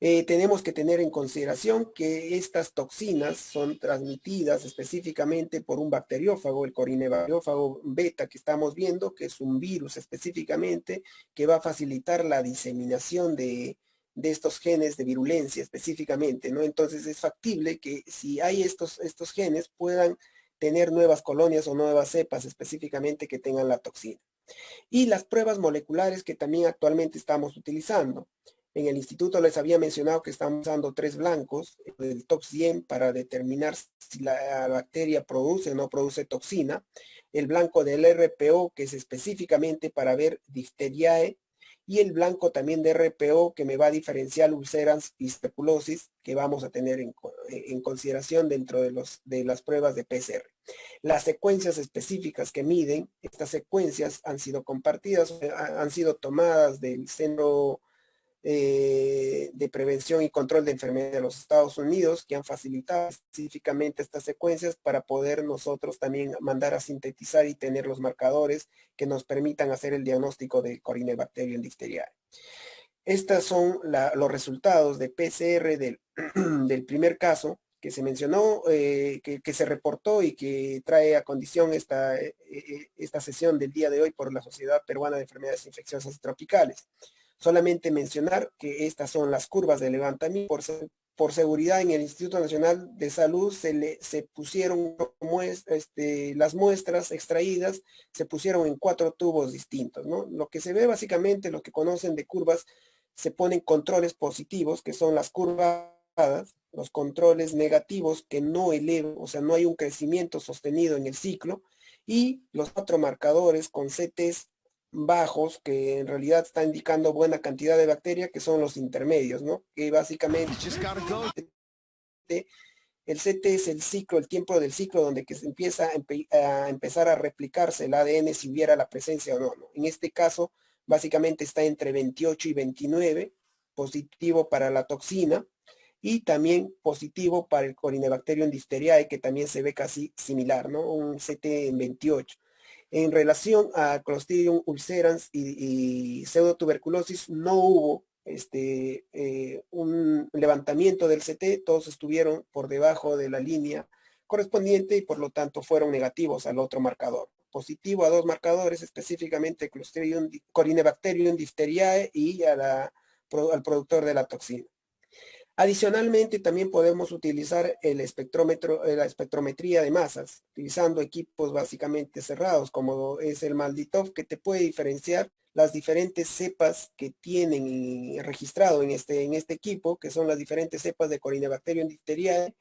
Tenemos que tener en consideración que estas toxinas son transmitidas específicamente por un bacteriófago, el Corynebacteriófago beta que estamos viendo, que es un virus específicamente que va a facilitar la diseminación de estos genes de virulencia específicamente, ¿no? Entonces es factible que si hay estos genes puedan tener nuevas colonias o nuevas cepas específicamente que tengan la toxina. Y las pruebas moleculares que también actualmente estamos utilizando. En el instituto les había mencionado que estamos usando 3 blancos del TOX-10 para determinar si la bacteria produce o no produce toxina. El blanco del RPO, que es específicamente para ver Diphtheriae, y el blanco también de RPO, que me va a diferenciar ulcerans y speculosis, que vamos a tener en consideración dentro de las pruebas de PCR. Las secuencias específicas que miden, estas secuencias han sido compartidas, han sido tomadas del Centro de Prevención y Control de Enfermedades de los Estados Unidos, que han facilitado específicamente estas secuencias para poder nosotros también mandar a sintetizar y tener los marcadores que nos permitan hacer el diagnóstico de Corynebacterium diphtheriae. Estos son los resultados de PCR del primer caso que se mencionó, que se reportó y que trae a condición esta sesión del día de hoy por la Sociedad Peruana de Enfermedades Infecciosas Tropicales. Solamente mencionar que estas son las curvas de levantamiento. Por seguridad, en el Instituto Nacional de Salud se pusieron las muestras extraídas, se pusieron en 4 tubos distintos, ¿no? Lo que se ve básicamente, lo que conocen de curvas, se ponen controles positivos, que son las curvas, los controles negativos que no elevan, o sea, no hay un crecimiento sostenido en el ciclo, y los 4 marcadores con CTs bajos, que en realidad está indicando buena cantidad de bacteria, que son los intermedios, ¿no? Que básicamente el CT es el ciclo, el tiempo del ciclo donde que se empieza a empezar a replicarse el ADN si hubiera la presencia o no, ¿no? En este caso, básicamente está entre 28 y 29, positivo para la toxina, y también positivo para el Corynebacterium diphtheriae, que también se ve casi similar, ¿no? Un CT en 28. En relación a Clostridium ulcerans y pseudotuberculosis, no hubo un levantamiento del CT, todos estuvieron por debajo de la línea correspondiente y por lo tanto fueron negativos al otro marcador. Positivo a 2 marcadores, específicamente Clostridium, Corynebacterium diphtheriae y al productor de la toxina. Adicionalmente, también podemos utilizar el espectrómetro, la espectrometría de masas, utilizando equipos básicamente cerrados, como es el MALDI-TOF, que te puede diferenciar las diferentes cepas que tienen registrado en este equipo, que son las diferentes cepas de Corynebacterium diphtheriae,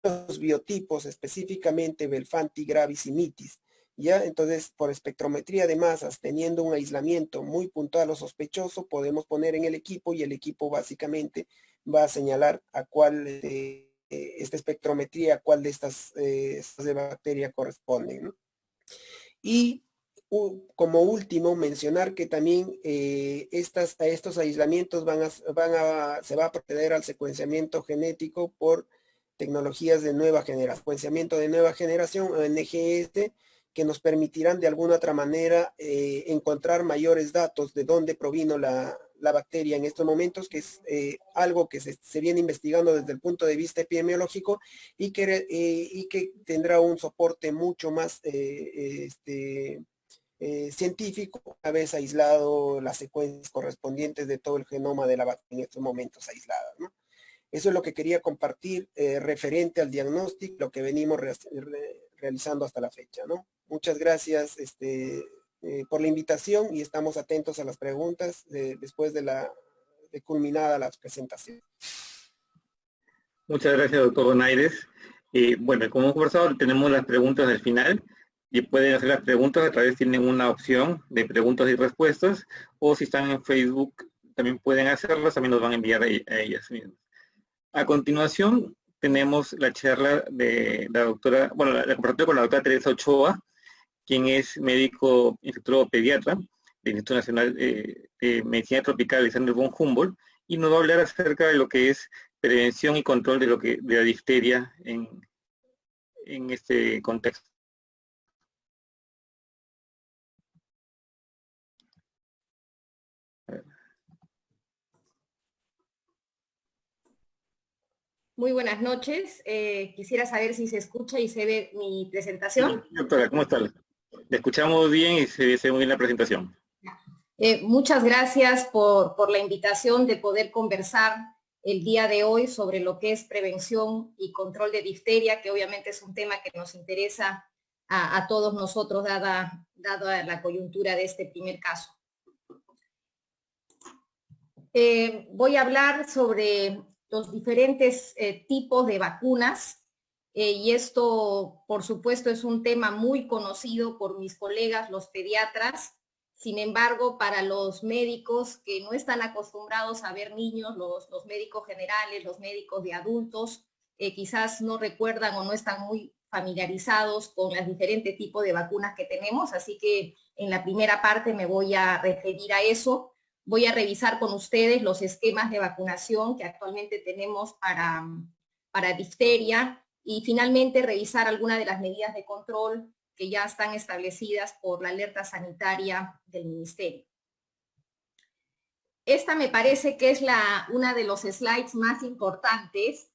los biotipos, específicamente Belfanti, Gravis y Mitis, ¿Ya? Entonces, por espectrometría de masas, teniendo un aislamiento muy puntual o sospechoso, podemos poner en el equipo y el equipo básicamente va a señalar a cuál esta espectrometría, a cuál de estas de bacteria corresponden, ¿no? Y como último, mencionar que también estos aislamientos se va a proceder al secuenciamiento genético por tecnologías de nueva generación, secuenciamiento de nueva generación, NGS, que nos permitirán de alguna otra manera encontrar mayores datos de dónde provino la bacteria en estos momentos, que es algo que se viene investigando desde el punto de vista epidemiológico y que tendrá un soporte mucho más científico, una vez aislado las secuencias correspondientes de todo el genoma de la bacteria en estos momentos aisladas, ¿no? Eso es lo que quería compartir referente al diagnóstico, lo que venimos realizando hasta la fecha, ¿no? Muchas gracias por la invitación y estamos atentos a las preguntas después de culminada la presentación. Muchas gracias, doctor Donaires. Bueno, como hemos conversado, tenemos las preguntas al final y pueden hacer las preguntas, a través tienen una opción de preguntas y respuestas, o si están en Facebook también pueden hacerlas, también nos van a enviar a ellas mismas. A continuación tenemos la charla de la doctora, bueno, la conversación con la doctora Teresa Ochoa, quien es médico infectólogo pediatra del Instituto Nacional de Medicina Tropical Alexander von Humboldt, y nos va a hablar acerca de lo que es prevención y control de la difteria en este contexto. Muy buenas noches. Quisiera saber si se escucha y se ve mi presentación. Sí, doctora, ¿cómo está? Le escuchamos bien y se ve muy bien la presentación. Muchas gracias por la invitación de poder conversar el día de hoy sobre lo que es prevención y control de difteria, que obviamente es un tema que nos interesa a todos nosotros, dada la coyuntura de este primer caso. Voy a hablar sobre los diferentes tipos de vacunas, y esto, por supuesto, es un tema muy conocido por mis colegas, los pediatras. Sin embargo, para los médicos que no están acostumbrados a ver niños, los médicos generales, los médicos de adultos, quizás no recuerdan o no están muy familiarizados con los diferentes tipos de vacunas que tenemos, así que en la primera parte me voy a referir a eso. Voy a revisar con ustedes los esquemas de vacunación que actualmente tenemos para difteria y finalmente revisar algunas de las medidas de control que ya están establecidas por la alerta sanitaria del Ministerio. Esta me parece que es una de los slides más importantes,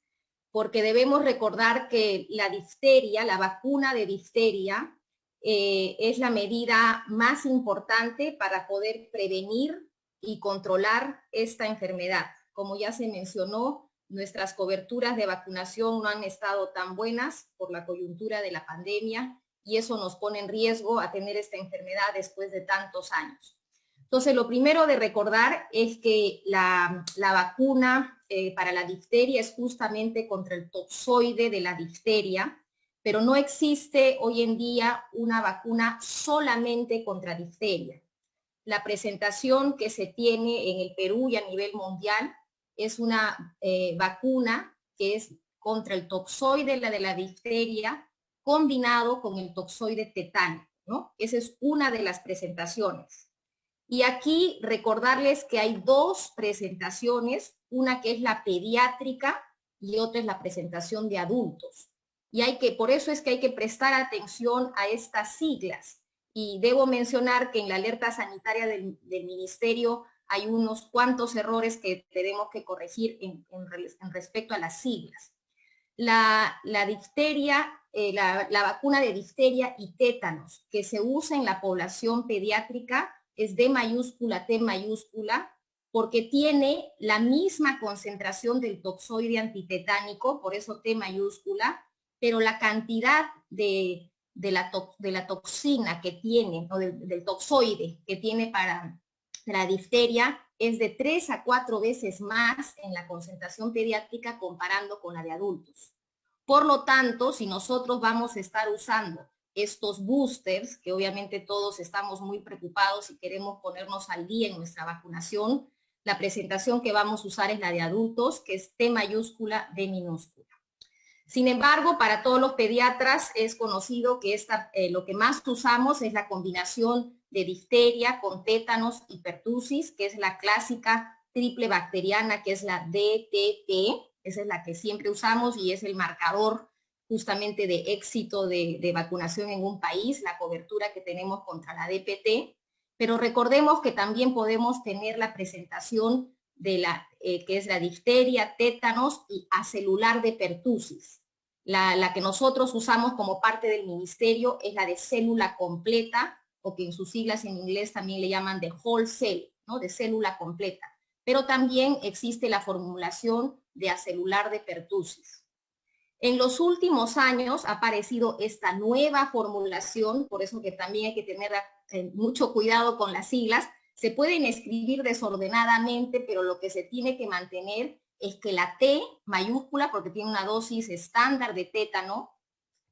porque debemos recordar que la difteria, la vacuna de difteria, es la medida más importante para poder prevenir y controlar esta enfermedad. Como ya se mencionó, nuestras coberturas de vacunación no han estado tan buenas por la coyuntura de la pandemia y eso nos pone en riesgo a tener esta enfermedad después de tantos años. Entonces, lo primero de recordar es que la vacuna para la difteria es justamente contra el toxoide de la difteria, pero no existe hoy en día una vacuna solamente contra difteria. La presentación que se tiene en el Perú y a nivel mundial es una vacuna que es contra el toxoide de la difteria combinado con el toxoide tetánico, ¿no? Esa es una de las presentaciones. Y aquí recordarles que hay dos presentaciones, una que es la pediátrica y otra es la presentación de adultos. Y por eso es que hay que prestar atención a estas siglas. Y debo mencionar que en la alerta sanitaria del Ministerio hay unos cuantos errores que tenemos que corregir en respecto a las siglas. La difteria, la vacuna de difteria y tétanos que se usa en la población pediátrica es D mayúscula, T mayúscula, porque tiene la misma concentración del toxoide antitetánico, por eso T mayúscula, pero la cantidad de la toxina que tiene, o del toxoide que tiene para la difteria es de 3 a 4 veces más en la concentración pediátrica comparando con la de adultos. Por lo tanto, si nosotros vamos a estar usando estos boosters, que obviamente todos estamos muy preocupados y queremos ponernos al día en nuestra vacunación, la presentación que vamos a usar es la de adultos, que es T mayúscula, D minúscula. Sin embargo, para todos los pediatras es conocido que lo que más usamos es la combinación de difteria con tétanos y pertusis, que es la clásica triple bacteriana, que es la DTP. Esa es la que siempre usamos y es el marcador justamente de éxito de vacunación en un país, la cobertura que tenemos contra la DPT. Pero recordemos que también podemos tener la presentación de que es la difteria, tétanos y acelular de pertusis. La que nosotros usamos como parte del ministerio es la de célula completa, o que en sus siglas en inglés también le llaman de whole cell, ¿no? De célula completa. Pero también existe la formulación de acelular de pertusis. En los últimos años ha aparecido esta nueva formulación, por eso que también hay que tener mucho cuidado con las siglas. Se pueden escribir desordenadamente, pero lo que se tiene que mantener es que la T mayúscula, porque tiene una dosis estándar de tétano,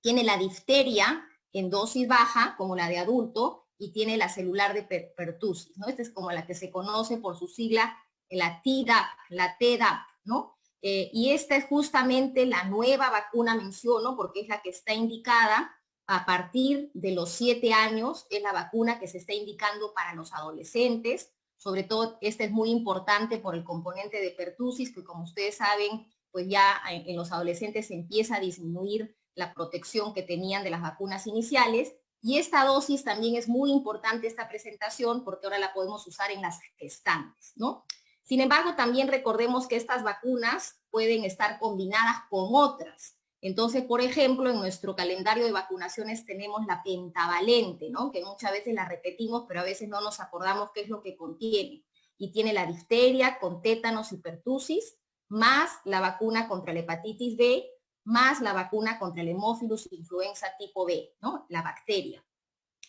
tiene la difteria en dosis baja, como la de adulto, y tiene la celular de pertusis, ¿no? Esta es como la que se conoce por su sigla, la TDAP, la TDAP, ¿no? Y esta es justamente la nueva vacuna, menciono, porque es la que está indicada a partir de los 7 años, es la vacuna que se está indicando para los adolescentes. Sobre todo, esta es muy importante por el componente de pertusis, que como ustedes saben, pues ya en los adolescentes se empieza a disminuir la protección que tenían de las vacunas iniciales. Y esta dosis también es muy importante, esta presentación, porque ahora la podemos usar en las gestantes, ¿no? Sin embargo, también recordemos que estas vacunas pueden estar combinadas con otras. Entonces, por ejemplo, en nuestro calendario de vacunaciones tenemos la pentavalente, ¿no? Que muchas veces la repetimos, pero a veces no nos acordamos qué es lo que contiene. Y tiene la difteria con tétanos y pertusis, más la vacuna contra la hepatitis B, más la vacuna contra el Haemophilus influenza tipo B, ¿no? La bacteria.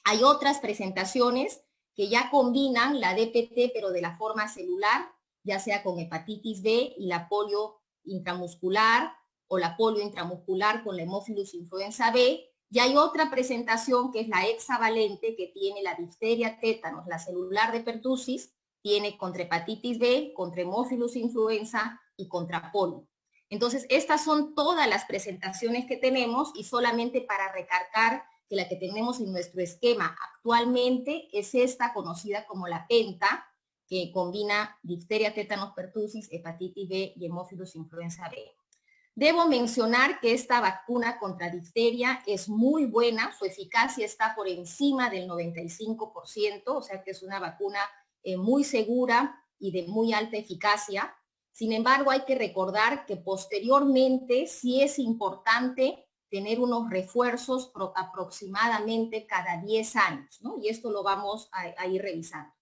Hay otras presentaciones que ya combinan la DPT, pero de la forma celular, ya sea con hepatitis B y la polio intramuscular, o la polio intramuscular con la Haemophilus influenza B, y hay otra presentación que es la hexavalente, que tiene la difteria, tétanos, la celular de pertusis, tiene contra hepatitis B, contra Haemophilus influenza y contra polio. Entonces, estas son todas las presentaciones que tenemos, y solamente para recalcar que la que tenemos en nuestro esquema actualmente es esta conocida como la penta, que combina difteria, tétanos, pertusis, hepatitis B y Haemophilus influenza B. Debo mencionar que esta vacuna contra difteria es muy buena, su eficacia está por encima del 95%, o sea que es una vacuna muy segura y de muy alta eficacia. Sin embargo, hay que recordar que posteriormente sí es importante tener unos refuerzos aproximadamente cada 10 años, ¿no? Y esto lo vamos a ir revisando.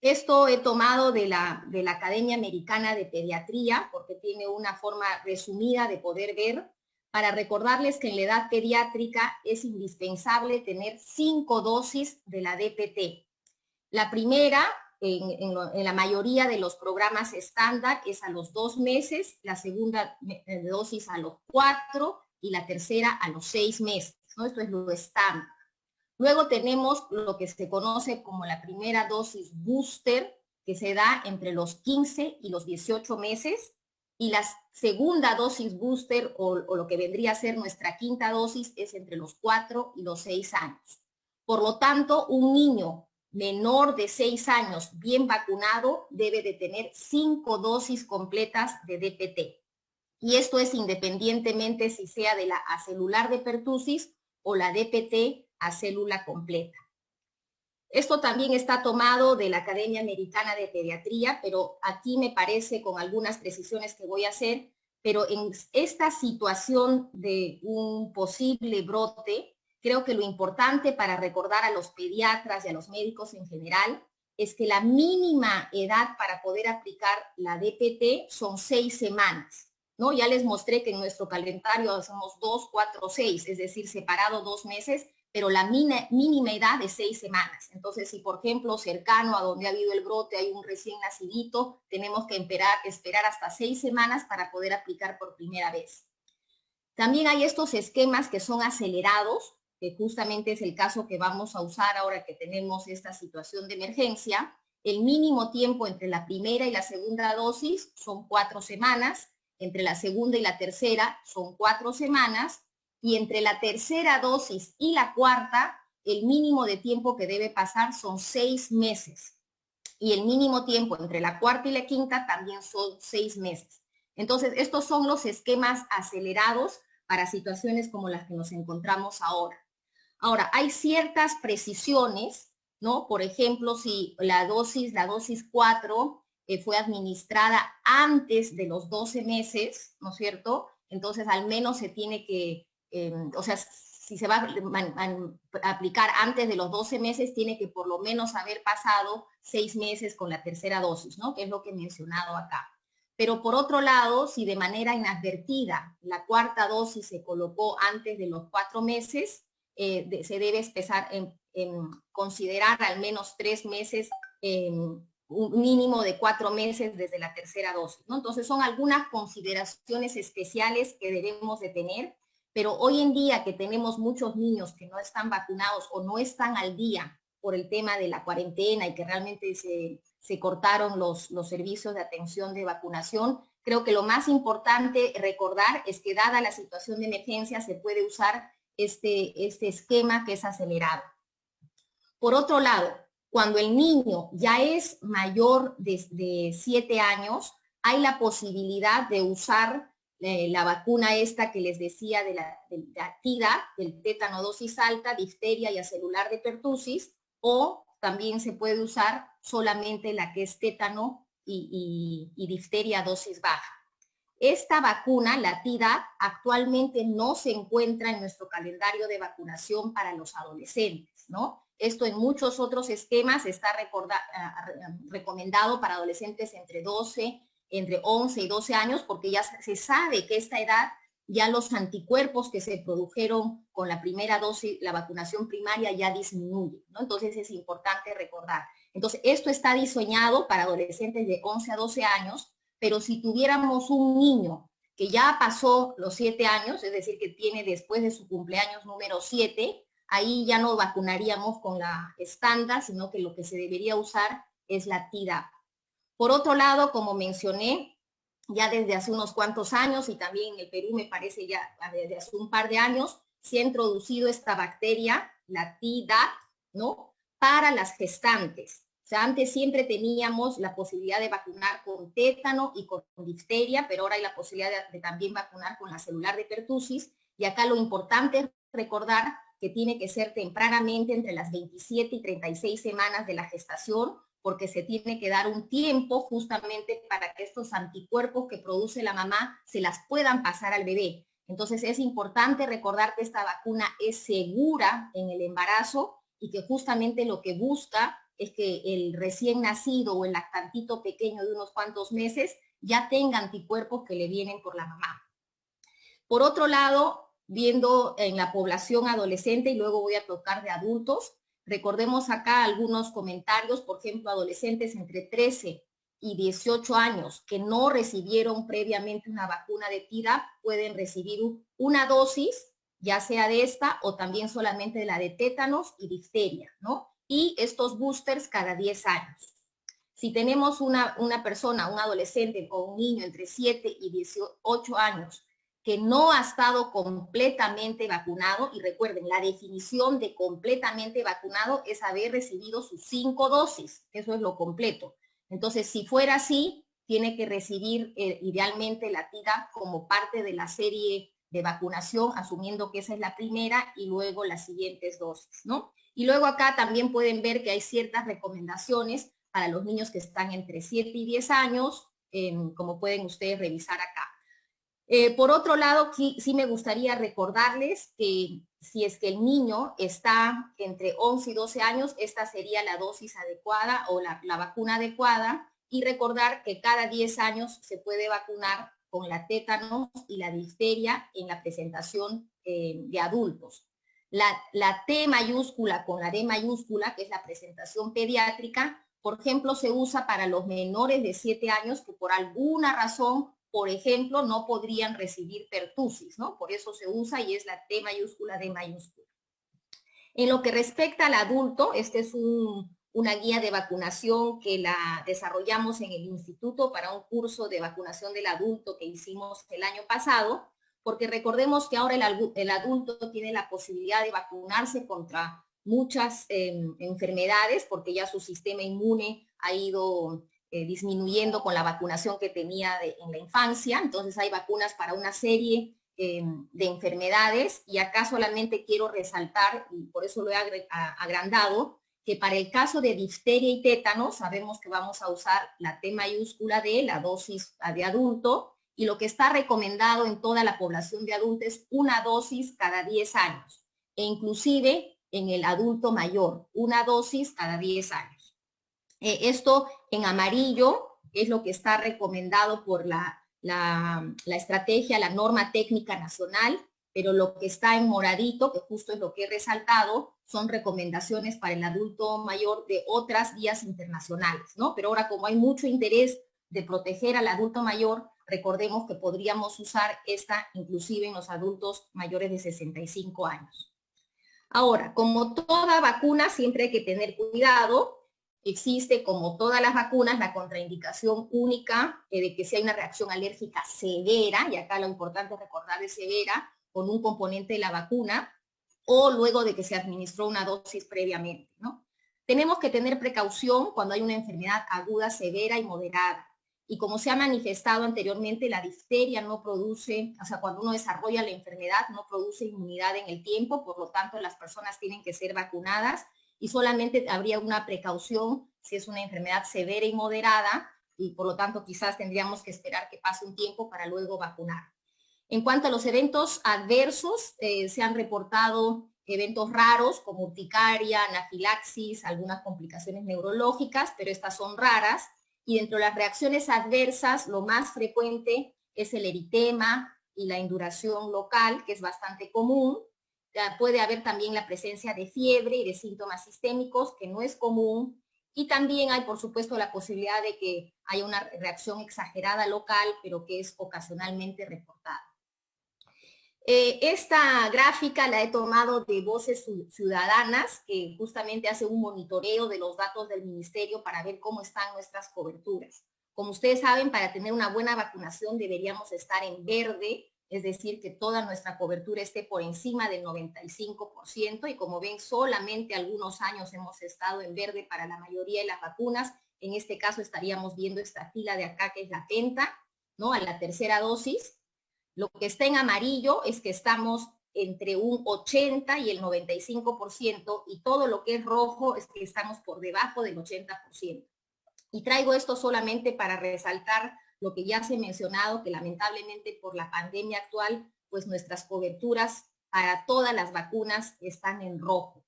Esto he tomado de la Academia Americana de Pediatría, porque tiene una forma resumida de poder ver, para recordarles que en la edad pediátrica es indispensable tener 5 dosis de la DPT. La primera, en la mayoría de los programas estándar, es a los 2 meses, la segunda dosis a los 4 y la tercera a los 6 meses, ¿no? Esto es lo estándar. Luego tenemos lo que se conoce como la primera dosis booster, que se da entre los 15 y los 18 meses, y la segunda dosis booster, o lo que vendría a ser nuestra quinta dosis, es entre los 4 y los 6 años. Por lo tanto, un niño menor de 6 años bien vacunado debe de tener 5 dosis completas de DPT. Y esto es independientemente si sea de la acelular de pertusis o la DPT a célula completa. Esto también está tomado de la Academia Americana de Pediatría, pero aquí me parece, con algunas precisiones que voy a hacer, pero en esta situación de un posible brote, creo que lo importante para recordar a los pediatras y a los médicos en general es que la mínima edad para poder aplicar la DPT son 6 semanas, ¿no? Ya les mostré que en nuestro calendario hacemos 2, 4, 6, es decir, separado 2 meses, pero la mínima edad es 6 semanas. Entonces, si por ejemplo cercano a donde ha habido el brote hay un recién nacidito, tenemos que esperar hasta 6 semanas para poder aplicar por primera vez. También hay estos esquemas que son acelerados, que justamente es el caso que vamos a usar ahora que tenemos esta situación de emergencia, el mínimo tiempo entre la primera y la segunda dosis son 4 semanas, entre la segunda y la tercera son 4 semanas, y entre la tercera dosis y la cuarta, el mínimo de tiempo que debe pasar son 6 meses. Y el mínimo tiempo entre la cuarta y la quinta también son 6 meses. Entonces, estos son los esquemas acelerados para situaciones como las que nos encontramos ahora. Ahora, hay ciertas precisiones, ¿no? Por ejemplo, si la dosis 4 fue administrada antes de los 12 meses, ¿no es cierto? Entonces, al menos se tiene que, o sea, si se va a aplicar antes de los 12 meses, tiene que por lo menos haber pasado 6 meses con la tercera dosis, ¿no? Que es lo que he mencionado acá. Pero por otro lado, si de manera inadvertida la cuarta dosis se colocó antes de los 4 meses, se debe empezar en considerar al menos 3 meses, un mínimo de 4 meses desde la tercera dosis, ¿no? Entonces son algunas consideraciones especiales que debemos de tener, pero hoy en día que tenemos muchos niños que no están vacunados o no están al día por el tema de la cuarentena y que realmente se cortaron los servicios de atención de vacunación, creo que lo más importante recordar es que dada la situación de emergencia se puede usar este esquema que es acelerado. Por otro lado, cuando el niño ya es mayor de 7 años, hay la posibilidad de usar la vacuna esta que les decía de la Tdap, del tétano dosis alta, difteria y acelular de pertussis, o también se puede usar solamente la que es tétano y difteria dosis baja. Esta vacuna, la Tdap, actualmente no se encuentra en nuestro calendario de vacunación para los adolescentes, ¿no? Esto en muchos otros esquemas está recomendado para adolescentes entre 11 y 12 años, porque ya se sabe que a esta edad ya los anticuerpos que se produjeron con la primera dosis, la vacunación primaria, ya disminuyen, ¿no? Entonces es importante recordar. Entonces, esto está diseñado para adolescentes de 11 a 12 años, pero si tuviéramos un niño que ya pasó los 7 años, es decir, que tiene después de su cumpleaños número 7, ahí ya no vacunaríamos con la estándar, sino que lo que se debería usar es la Tdap. Por otro lado, como mencioné, ya desde hace unos cuantos años, y también en el Perú me parece ya desde hace un par de años, se ha introducido esta bacteria, la Tdap, ¿no? Para las gestantes. O sea, antes siempre teníamos la posibilidad de vacunar con tétano y con difteria, pero ahora hay la posibilidad de también vacunar con la celular de pertussis, y acá lo importante es recordar que tiene que ser tempranamente entre las 27 y 36 semanas de la gestación, porque se tiene que dar un tiempo justamente para que estos anticuerpos que produce la mamá se las puedan pasar al bebé. Entonces es importante recordar que esta vacuna es segura en el embarazo y que justamente lo que busca es que el recién nacido o el lactantito pequeño de unos cuantos meses ya tenga anticuerpos que le vienen por la mamá. Por otro lado, viendo en la población adolescente, y luego voy a tocar de adultos, recordemos acá algunos comentarios, por ejemplo, adolescentes entre 13 y 18 años que no recibieron previamente una vacuna de Tdap pueden recibir una dosis, ya sea de esta o también solamente de la de tétanos y difteria, ¿no? Y estos boosters cada 10 años. Si tenemos una persona, un adolescente o un niño entre 7 y 18 años que no ha estado completamente vacunado, y recuerden, la definición de completamente vacunado es haber recibido sus 5 dosis, eso es lo completo. Entonces, si fuera así, tiene que recibir idealmente la Tdap como parte de la serie de vacunación, asumiendo que esa es la primera y luego las siguientes dosis, ¿no? Y luego acá también pueden ver que hay ciertas recomendaciones para los niños que están entre 7 y 10 años, como pueden ustedes revisar acá. Por otro lado, sí me gustaría recordarles que si es que el niño está entre 11 y 12 años, esta sería la dosis adecuada o la vacuna adecuada, y recordar que cada 10 años se puede vacunar con la tétanos y la difteria en la presentación de adultos. La T mayúscula con la D mayúscula, que es la presentación pediátrica, por ejemplo, se usa para los menores de 7 años que por alguna razón, por ejemplo, no podrían recibir pertussis, ¿no? Por eso se usa y es la T mayúscula, D mayúscula. En lo que respecta al adulto, este es una guía de vacunación que la desarrollamos en el instituto para un curso de vacunación del adulto que hicimos el año pasado, porque recordemos que ahora el adulto tiene la posibilidad de vacunarse contra muchas enfermedades, porque ya su sistema inmune ha ido disminuyendo con la vacunación que tenía en la infancia. Entonces hay vacunas para una serie de enfermedades, y acá solamente quiero resaltar, y por eso lo he agrandado, que para el caso de difteria y tétano sabemos que vamos a usar la T mayúscula D, la dosis de adulto, y lo que está recomendado en toda la población de adultos es una dosis cada 10 años, e inclusive en el adulto mayor, una dosis cada 10 años. Esto en amarillo es lo que está recomendado por la estrategia, la norma técnica nacional, pero lo que está en moradito, que justo es lo que he resaltado, son recomendaciones para el adulto mayor de otras guías internacionales, ¿no? Pero ahora, como hay mucho interés de proteger al adulto mayor, recordemos que podríamos usar esta inclusive en los adultos mayores de 65 años. Ahora, como toda vacuna, siempre hay que tener cuidado. Existe, como todas las vacunas, la contraindicación única de que si hay una reacción alérgica severa, y acá lo importante es recordar de severa, con un componente de la vacuna, o luego de que se administró una dosis previamente, ¿no? Tenemos que tener precaución cuando hay una enfermedad aguda, severa y moderada. Y como se ha manifestado anteriormente, la difteria no produce, o sea, cuando uno desarrolla la enfermedad, no produce inmunidad en el tiempo, por lo tanto las personas tienen que ser vacunadas, y solamente habría una precaución si es una enfermedad severa y moderada, y por lo tanto quizás tendríamos que esperar que pase un tiempo para luego vacunar. En cuanto a los eventos adversos, se han reportado eventos raros como urticaria, anafilaxis, algunas complicaciones neurológicas, pero estas son raras. Y dentro de las reacciones adversas, lo más frecuente es el eritema y la induración local, que es bastante común. Puede haber también la presencia de fiebre y de síntomas sistémicos, que no es común. Y también hay, por supuesto, la posibilidad de que haya una reacción exagerada local, pero que es ocasionalmente reportada. Esta gráfica la he tomado de Voces Ciudadanas, que justamente hace un monitoreo de los datos del ministerio para ver cómo están nuestras coberturas. Como ustedes saben, para tener una buena vacunación deberíamos estar en verde, es decir, que toda nuestra cobertura esté por encima del 95%, y como ven, solamente algunos años hemos estado en verde para la mayoría de las vacunas. En este caso estaríamos viendo esta fila de acá, que es la penta, ¿no? A la tercera dosis. Lo que está en amarillo es que estamos entre un 80 y el 95%, y todo lo que es rojo es que estamos por debajo del 80%. Y traigo esto solamente para resaltar lo que ya se ha mencionado, que lamentablemente por la pandemia actual, pues nuestras coberturas para todas las vacunas están en rojo.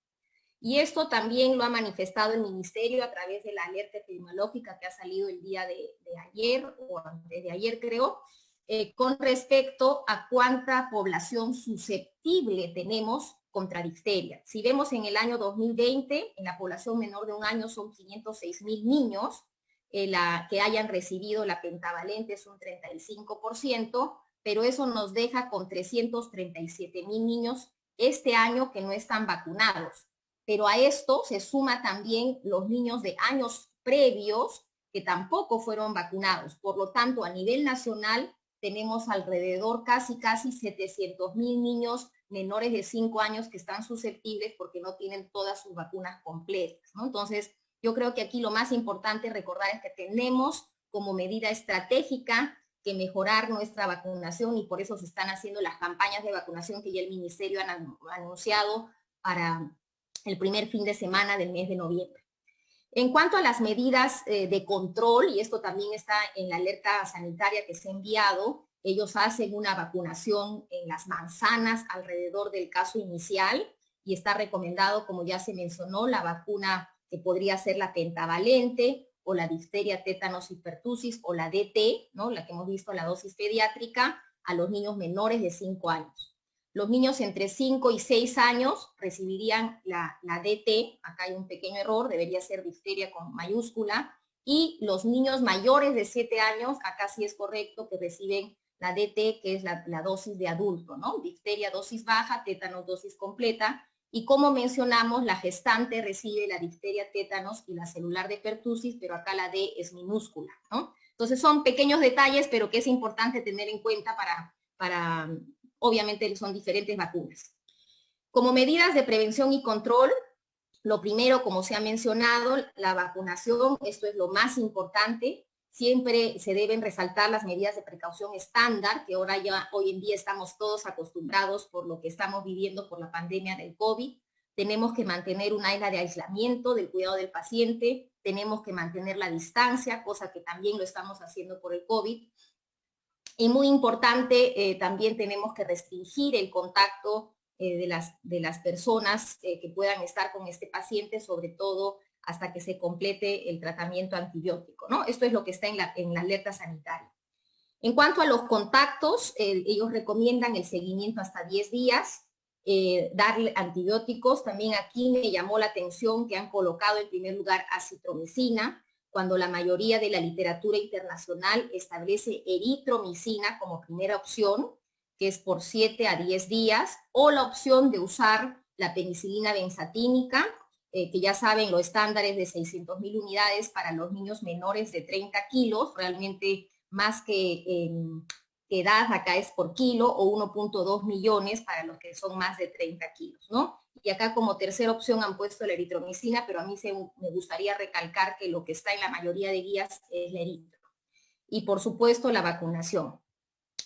Y esto también lo ha manifestado el ministerio a través de la alerta epidemiológica que ha salido el día de ayer, o antes de ayer creo, con respecto a cuánta población susceptible tenemos contra difteria. Si vemos en el año 2020, en la población menor de un año son 506,000 niños, que hayan recibido la pentavalente es un 35%, pero eso nos deja con 337,000 niños este año que no están vacunados. Pero a esto se suma también los niños de años previos que tampoco fueron vacunados. Por lo tanto, a nivel nacional tenemos alrededor casi 700,000 niños menores de 5 años que están susceptibles porque no tienen todas sus vacunas completas, ¿no? Entonces, yo creo que aquí lo más importante recordar es que tenemos como medida estratégica que mejorar nuestra vacunación, y por eso se están haciendo las campañas de vacunación que ya el ministerio ha anunciado para el primer fin de semana del mes de noviembre. En cuanto a las medidas de control, y esto también está en la alerta sanitaria que se ha enviado, ellos hacen una vacunación en las manzanas alrededor del caso inicial, y está recomendado, como ya se mencionó, la vacuna que podría ser la pentavalente, o la difteria, tétanos y pertusis, o la DT, ¿no? La que hemos visto, la dosis pediátrica, a los niños menores de 5 años. Los niños entre 5 y 6 años recibirían la DT, acá hay un pequeño error, debería ser difteria con mayúscula, y los niños mayores de 7 años, acá sí es correcto que reciben la DT, que es la dosis de adulto, ¿no? Difteria dosis baja, tétanos dosis completa, Y como mencionamos, la gestante recibe la difteria, tétanos y la celular de pertussis, pero acá la D es minúscula, ¿no? Entonces son pequeños detalles, pero que es importante tener en cuenta para obviamente son diferentes vacunas. Como medidas de prevención y control, lo primero, como se ha mencionado, la vacunación, esto es lo más importante. Siempre se deben resaltar las medidas de precaución estándar, que ahora ya hoy en día estamos todos acostumbrados por lo que estamos viviendo por la pandemia del COVID. Tenemos que mantener un área de aislamiento del cuidado del paciente, tenemos que mantener la distancia, cosa que también lo estamos haciendo por el COVID. Y muy importante, también tenemos que restringir el contacto de las personas que puedan estar con este paciente, sobre todo hasta que se complete el tratamiento antibiótico, ¿no? Esto es lo que está en la alerta sanitaria. En cuanto a los contactos, ellos recomiendan el seguimiento hasta 10 días, darle antibióticos. También aquí me llamó la atención que han colocado en primer lugar acitromicina, cuando la mayoría de la literatura internacional establece eritromicina como primera opción, que es por 7 a 10 días, o la opción de usar la penicilina benzatínica, que ya saben, los estándares de 600.000 unidades para los niños menores de 30 kilos, realmente más que edad acá es por kilo, o 1.2 millones para los que son más de 30 kilos, ¿no? Y acá como tercera opción han puesto la eritromicina, pero a mí me gustaría recalcar que lo que está en la mayoría de guías es la eritro. Y por supuesto la vacunación.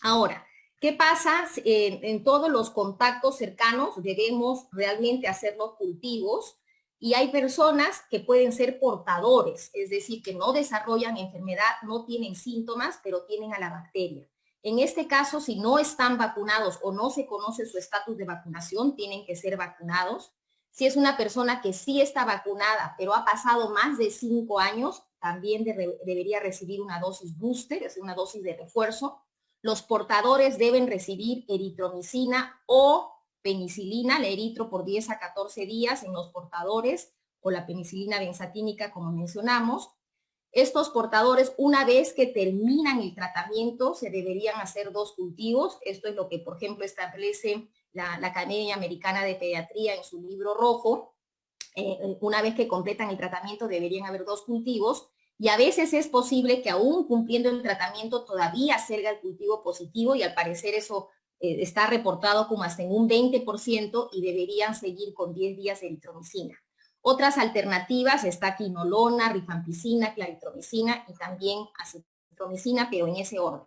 Ahora, ¿qué pasa? En todos los contactos cercanos debemos realmente hacer los cultivos, y hay personas que pueden ser portadores, es decir, que no desarrollan enfermedad, no tienen síntomas, pero tienen a la bacteria. En este caso, si no están vacunados o no se conoce su estatus de vacunación, tienen que ser vacunados. Si es una persona que sí está vacunada, pero ha pasado más de 5 años, también debería recibir una dosis booster, es una dosis de refuerzo. Los portadores deben recibir eritromicina o penicilina, la eritro por 10 a 14 días en los portadores, o la penicilina benzatínica, como mencionamos. Estos portadores, una vez que terminan el tratamiento, se deberían hacer 2 cultivos. Esto es lo que, por ejemplo, establece la Academia Americana de Pediatría en su libro rojo. Una vez que completan el tratamiento, deberían haber 2 cultivos. Y a veces es posible que aún cumpliendo el tratamiento todavía salga el cultivo positivo, y al parecer eso está reportado como hasta en un 20%, y deberían seguir con 10 días de eritromicina. Otras alternativas está quinolona, rifampicina, claritromicina y también acitromicina, pero en ese orden.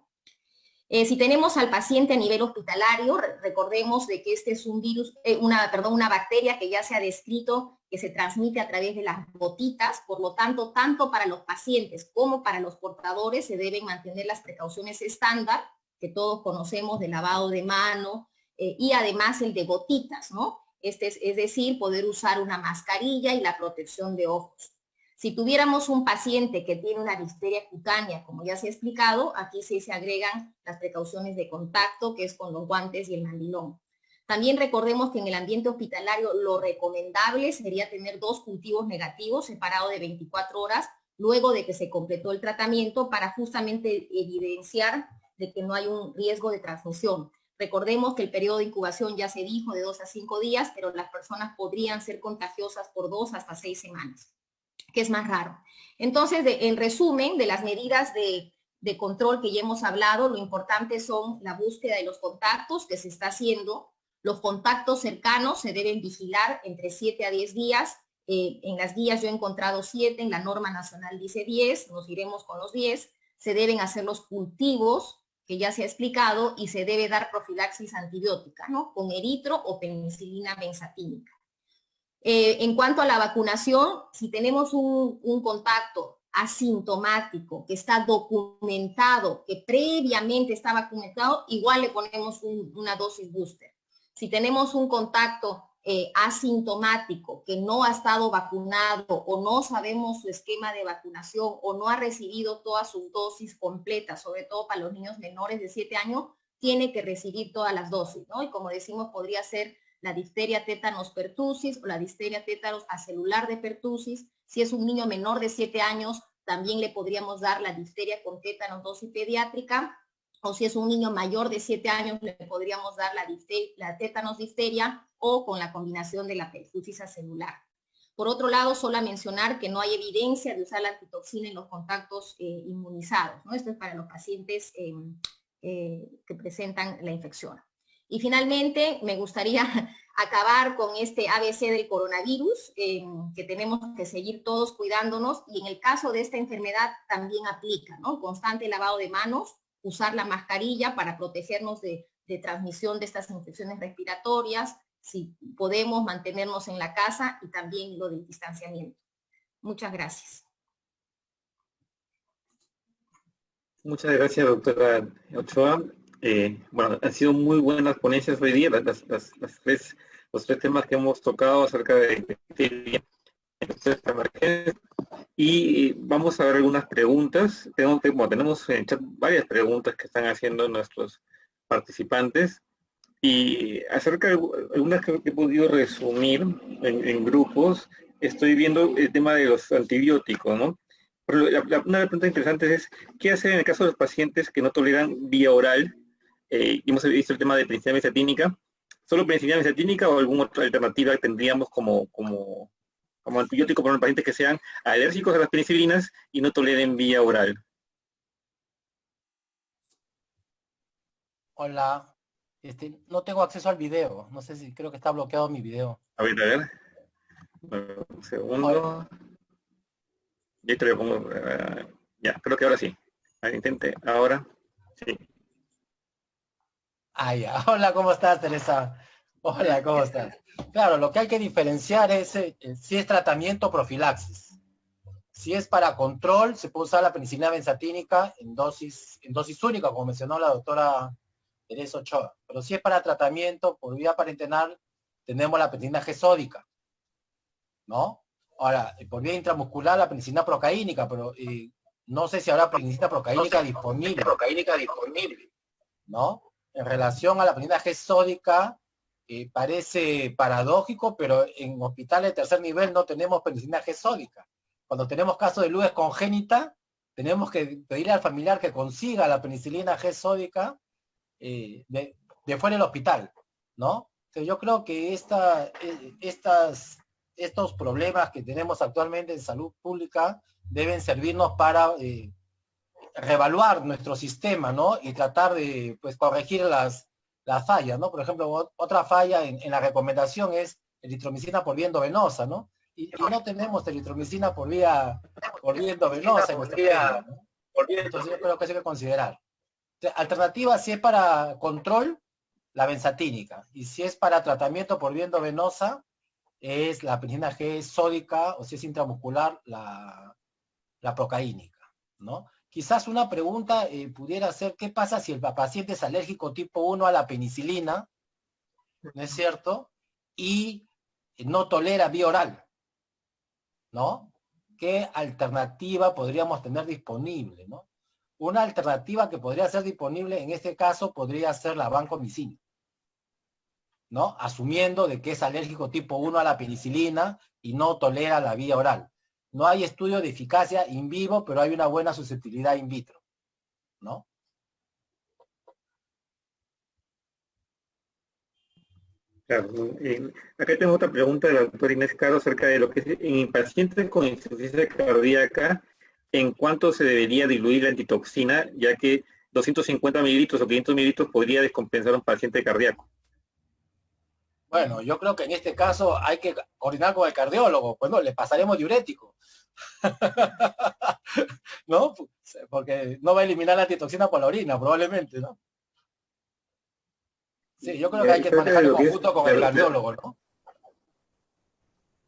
Si tenemos al paciente a nivel hospitalario, recordemos de que este es un virus, una bacteria que ya se ha descrito que se transmite a través de las gotitas. Por lo tanto para los pacientes como para los portadores se deben mantener las precauciones estándar que todos conocemos, de lavado de mano, y además el de gotitas, ¿no? Es decir, poder usar una mascarilla y la protección de ojos. Si tuviéramos un paciente que tiene una difteria cutánea, como ya se ha explicado, aquí sí se agregan las precauciones de contacto, que es con los guantes y el mandilón. También recordemos que en el ambiente hospitalario lo recomendable sería tener 2 cultivos negativos separados de 24 horas luego de que se completó el tratamiento, para justamente evidenciar de que no hay un riesgo de transmisión. Recordemos que el periodo de incubación ya se dijo de 2 a 5 días, pero las personas podrían ser contagiosas por 2 hasta 6 semanas, que es más raro. Entonces, en resumen, de las medidas de control que ya hemos hablado, lo importante son la búsqueda de los contactos que se está haciendo. Los contactos cercanos se deben vigilar entre 7 a 10 días. En las guías yo he encontrado 7, en la norma nacional dice 10, nos iremos con los 10. Se deben hacer los cultivos, que ya se ha explicado, y se debe dar profilaxis antibiótica, ¿no? Con eritro o penicilina benzatínica. En cuanto a la vacunación, si tenemos un contacto asintomático que está documentado, que previamente está vacunado, igual le ponemos una dosis booster. Si tenemos un contacto asintomático que no ha estado vacunado, o no sabemos su esquema de vacunación, o no ha recibido todas sus dosis completas, sobre todo para los niños menores de 7 años, tiene que recibir todas las dosis, ¿no? Y como decimos, podría ser la difteria tétanos pertussis o la difteria tétanos acelular de pertussis. Si es un niño menor de 7 años, también le podríamos dar la difteria con tétanos dosis pediátrica, o si es un niño mayor de 7 años, le podríamos dar la tétanos difteria o con la combinación de la pertussis celular. Por otro lado, solo mencionar que no hay evidencia de usar la antitoxina en los contactos inmunizados, ¿no? Esto es para los pacientes que presentan la infección. Y finalmente, me gustaría acabar con este ABC del coronavirus, que tenemos que seguir todos cuidándonos, y en el caso de esta enfermedad también aplica, ¿no? Constante lavado de manos, usar la mascarilla para protegernos de transmisión de estas infecciones respiratorias, si podemos mantenernos en la casa, y también lo del distanciamiento. Muchas gracias. Muchas gracias, doctora Ochoa. Bueno, han sido muy buenas ponencias hoy día, los tres temas que hemos tocado acerca de emergencia. Y vamos a ver algunas preguntas. Tenemos en el chat varias preguntas que están haciendo nuestros participantes. Y acerca de algunas que he podido resumir en grupos, estoy viendo el tema de los antibióticos, ¿no? Pero una de las preguntas interesantes es, ¿qué hacer en el caso de los pacientes que no toleran vía oral? Hemos visto el tema de penicilina besatínica. ¿Solo penicilina besatínica o alguna otra alternativa que tendríamos como antibiótico para los pacientes que sean alérgicos a las penicilinas y no toleren vía oral? Hola. No tengo acceso al video. No sé si, creo que está bloqueado mi video. A ver. Un segundo. Ya te lo pongo. Ya, creo que ahora sí. A ver, intente. Ahora. Sí. Ah, ya. Hola, ¿cómo estás, Teresa? Hola, ¿cómo estás? Claro, lo que hay que diferenciar es si es tratamiento o profilaxis. Si es para control, se puede usar la penicilina benzatínica en dosis única, como mencionó la doctora Teresa Ochoa. Pero si es para tratamiento por vía parenteral, tenemos la penicilina G-sódica, ¿no? Ahora, por vía intramuscular, la penicilina procaínica, pero no sé si habrá penicilina procaínica disponible, ¿no? En relación a la penicilina G-sódica, parece paradójico, pero en hospitales de tercer nivel no tenemos penicilina G-sódica. Cuando tenemos casos de lupus congénita, tenemos que pedirle al familiar que consiga la penicilina G-sódica de fuera del hospital, ¿no? Entonces yo creo que estos problemas que tenemos actualmente en salud pública deben servirnos para reevaluar nuestro sistema, ¿no? Y tratar de, pues, corregir las fallas, ¿no? Por ejemplo, otra falla en la recomendación es eritromicina por vía endovenosa, ¿no? Y no tenemos eritromicina por vía endovenosa en nuestra vida, ¿no? Entonces yo creo que eso hay que considerar. Alternativa, si es para control, la benzatínica. Y si es para tratamiento por vía endovenosa, es la penicilina G sódica, o si es intramuscular, la procaínica, ¿no? Quizás una pregunta pudiera ser, ¿qué pasa si el paciente es alérgico tipo 1 a la penicilina, ¿no es cierto? Y no tolera vía oral, ¿no? ¿Qué alternativa podríamos tener disponible, ¿no? Una alternativa que podría ser disponible en este caso podría ser la vancomicina, ¿no? Asumiendo de que es alérgico tipo 1 a la penicilina y no tolera la vía oral. No hay estudio de eficacia in vivo, pero hay una buena susceptibilidad in vitro, ¿no? Claro, acá tengo otra pregunta de la doctora Inés Caro acerca de lo que es en pacientes con insuficiencia cardíaca, ¿en cuánto se debería diluir la antitoxina, ya que 250 mililitros o 500 mililitros podría descompensar a un paciente cardíaco? Bueno, yo creo que en este caso hay que coordinar con el cardiólogo, pues no, le pasaremos diurético. ¿No? Porque no va a eliminar la antitoxina por la orina, probablemente, ¿no? Sí, yo creo que hay que manejar en conjunto con el cardiólogo, ¿no?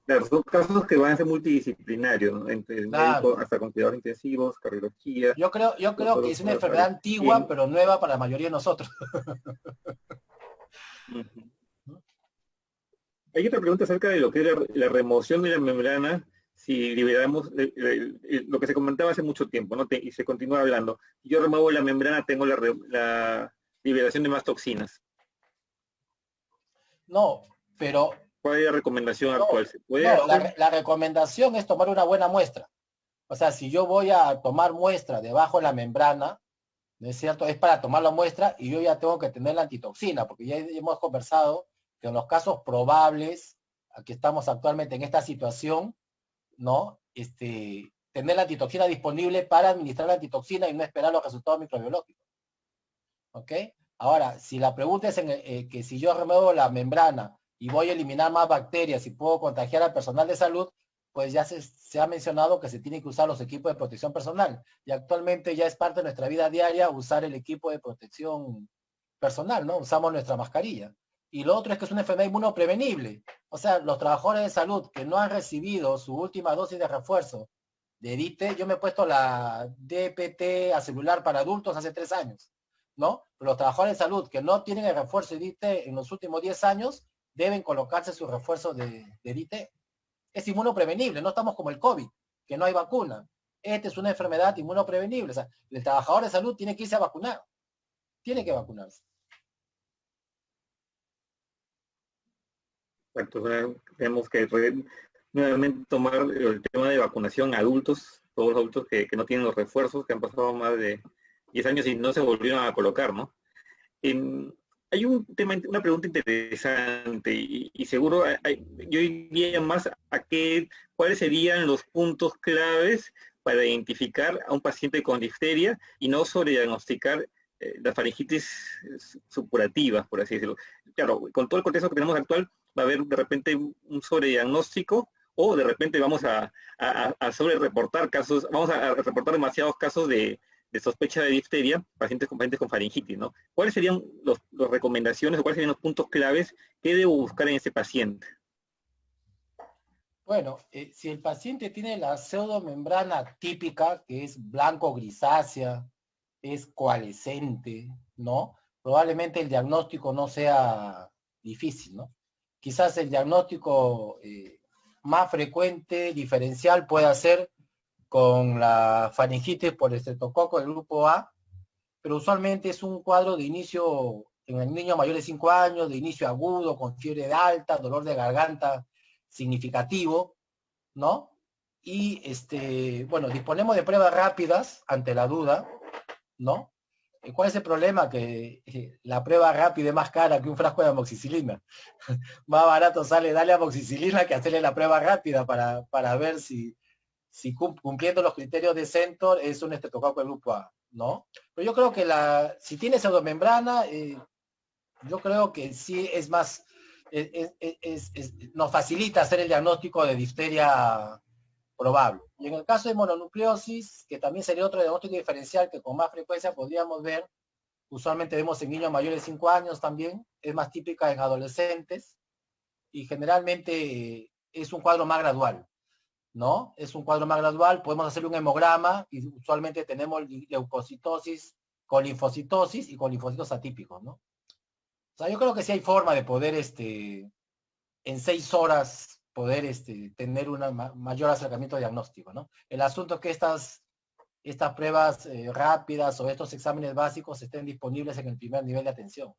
Claro, son casos que van a ser multidisciplinarios, ¿no? Entre el médico, hasta con cuidados intensivos, cardiología. Yo creo que es una enfermedad antigua, pero nueva para la mayoría de nosotros. Hay otra pregunta acerca de lo que es la remoción de la membrana, si liberamos lo que se comentaba hace mucho tiempo, ¿no? Y se continúa hablando. Si yo remuevo la membrana, tengo la liberación de más toxinas. No, pero... ¿Cuál es la recomendación actual? ¿Se puede la recomendación es tomar una buena muestra. O sea, si yo voy a tomar muestra debajo de la membrana, ¿no es cierto? Es para tomar la muestra y yo ya tengo que tener la antitoxina, porque ya hemos conversado que en los casos probables, aquí estamos actualmente en esta situación, ¿no? Tener la antitoxina disponible para administrar la antitoxina y no esperar los resultados microbiológicos. ¿Ok? Ahora, si la pregunta es que si yo remuevo la membrana y voy a eliminar más bacterias y puedo contagiar al personal de salud, pues ya se ha mencionado que se tienen que usar los equipos de protección personal. Y actualmente ya es parte de nuestra vida diaria usar el equipo de protección personal, ¿no? Usamos nuestra mascarilla. Y lo otro es que es una enfermedad inmunoprevenible. O sea, los trabajadores de salud que no han recibido su última dosis de refuerzo de DITE, yo me he puesto la DPT a celular para adultos hace 3 años, ¿no? Pero los trabajadores de salud que no tienen el refuerzo de DITE en los últimos 10 años deben colocarse su refuerzo de DITE. Es inmunoprevenible, no estamos como el COVID, que no hay vacuna. Esta es una enfermedad inmunoprevenible. O sea, el trabajador de salud tiene que irse a vacunar. Tiene que vacunarse. Entonces, tenemos que nuevamente tomar el tema de vacunación a adultos, todos los adultos que no tienen los refuerzos, que han pasado más de 10 años y no se volvieron a colocar, ¿no? Hay un tema, una pregunta interesante y seguro yo iría más a cuáles serían los puntos claves para identificar a un paciente con difteria y no sobrediagnosticar las faringitis supurativas, por así decirlo. Claro, con todo el contexto que tenemos actual, va a haber de repente un sobrediagnóstico o de repente vamos a sobre reportar casos, vamos a reportar demasiados casos de sospecha de difteria, pacientes con faringitis, ¿no? ¿Cuáles serían las recomendaciones o cuáles serían los puntos claves que debo buscar en ese paciente? Bueno, si el paciente tiene la pseudomembrana típica, que es blanco-grisácea, es coalescente, ¿no? Probablemente el diagnóstico no sea difícil, ¿no? Quizás el diagnóstico más frecuente, diferencial, pueda ser con la faringitis por estreptococo del grupo A, pero usualmente es un cuadro de inicio en el niño mayor de 5 años, de inicio agudo, con fiebre alta, dolor de garganta significativo, ¿no? Y, bueno, disponemos de pruebas rápidas ante la duda, ¿no? ¿Cuál es el problema? Que la prueba rápida es más cara que un frasco de amoxicilina. Más barato sale darle amoxicilina que hacerle la prueba rápida para ver si cumpliendo los criterios de Centor es un estreptococo del grupo A, ¿no? Pero yo creo que si tiene pseudomembrana, yo creo que sí es más, nos facilita hacer el diagnóstico de difteria probable. Y en el caso de mononucleosis, que también sería otro diagnóstico diferencial que con más frecuencia podríamos ver, usualmente vemos en niños mayores de 5 años también, es más típica en adolescentes, y generalmente es un cuadro más gradual, ¿no? Es un cuadro más gradual, podemos hacer un hemograma y usualmente tenemos leucocitosis con linfocitosis y con linfocitos atípicos, ¿no? O sea, yo creo que sí hay forma de poder, en 6 horas, poder tener un mayor acercamiento diagnóstico, ¿no? El asunto es que estas pruebas rápidas o estos exámenes básicos estén disponibles en el primer nivel de atención.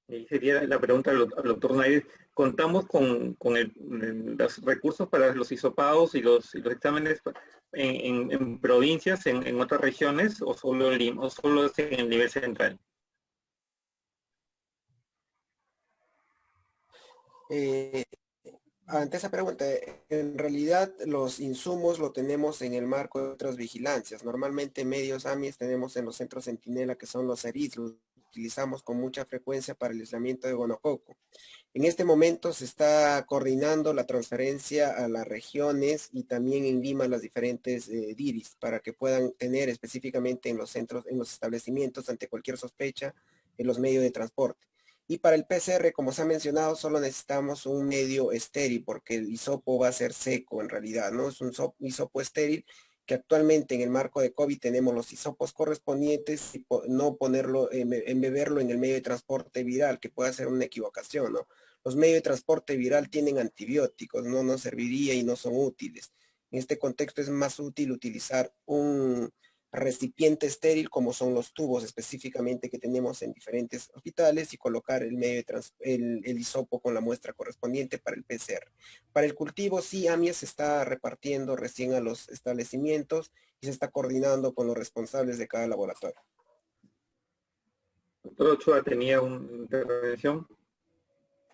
Y sería la pregunta al doctor Nair. ¿Contamos con los recursos para los hisopados y los exámenes en provincias, en otras regiones, o solo es en el nivel central? Ante esa pregunta, en realidad los insumos lo tenemos en el marco de otras vigilancias. Normalmente medios AMIS tenemos en los centros Centinela, que son los ERIS, los utilizamos con mucha frecuencia para el aislamiento de gonococo. En este momento se está coordinando la transferencia a las regiones y también en Lima las diferentes DIRIS para que puedan tener específicamente en los centros, en los establecimientos ante cualquier sospecha en los medios de transporte. Y para el PCR, como se ha mencionado, solo necesitamos un medio estéril porque el hisopo va a ser seco en realidad, ¿no? Es un hisopo estéril que actualmente en el marco de COVID tenemos los hisopos correspondientes y no ponerlo, embeberlo en el medio de transporte viral, que puede ser una equivocación, ¿no? Los medios de transporte viral tienen antibióticos, no nos serviría y no son útiles. En este contexto es más útil utilizar un recipiente estéril, como son los tubos específicamente que tenemos en diferentes hospitales, y colocar el medio el hisopo con la muestra correspondiente para el PCR. Para el cultivo, sí, AMIA se está repartiendo recién a los establecimientos y se está coordinando con los responsables de cada laboratorio. Doctor Ochoa, ¿tenía una intervención?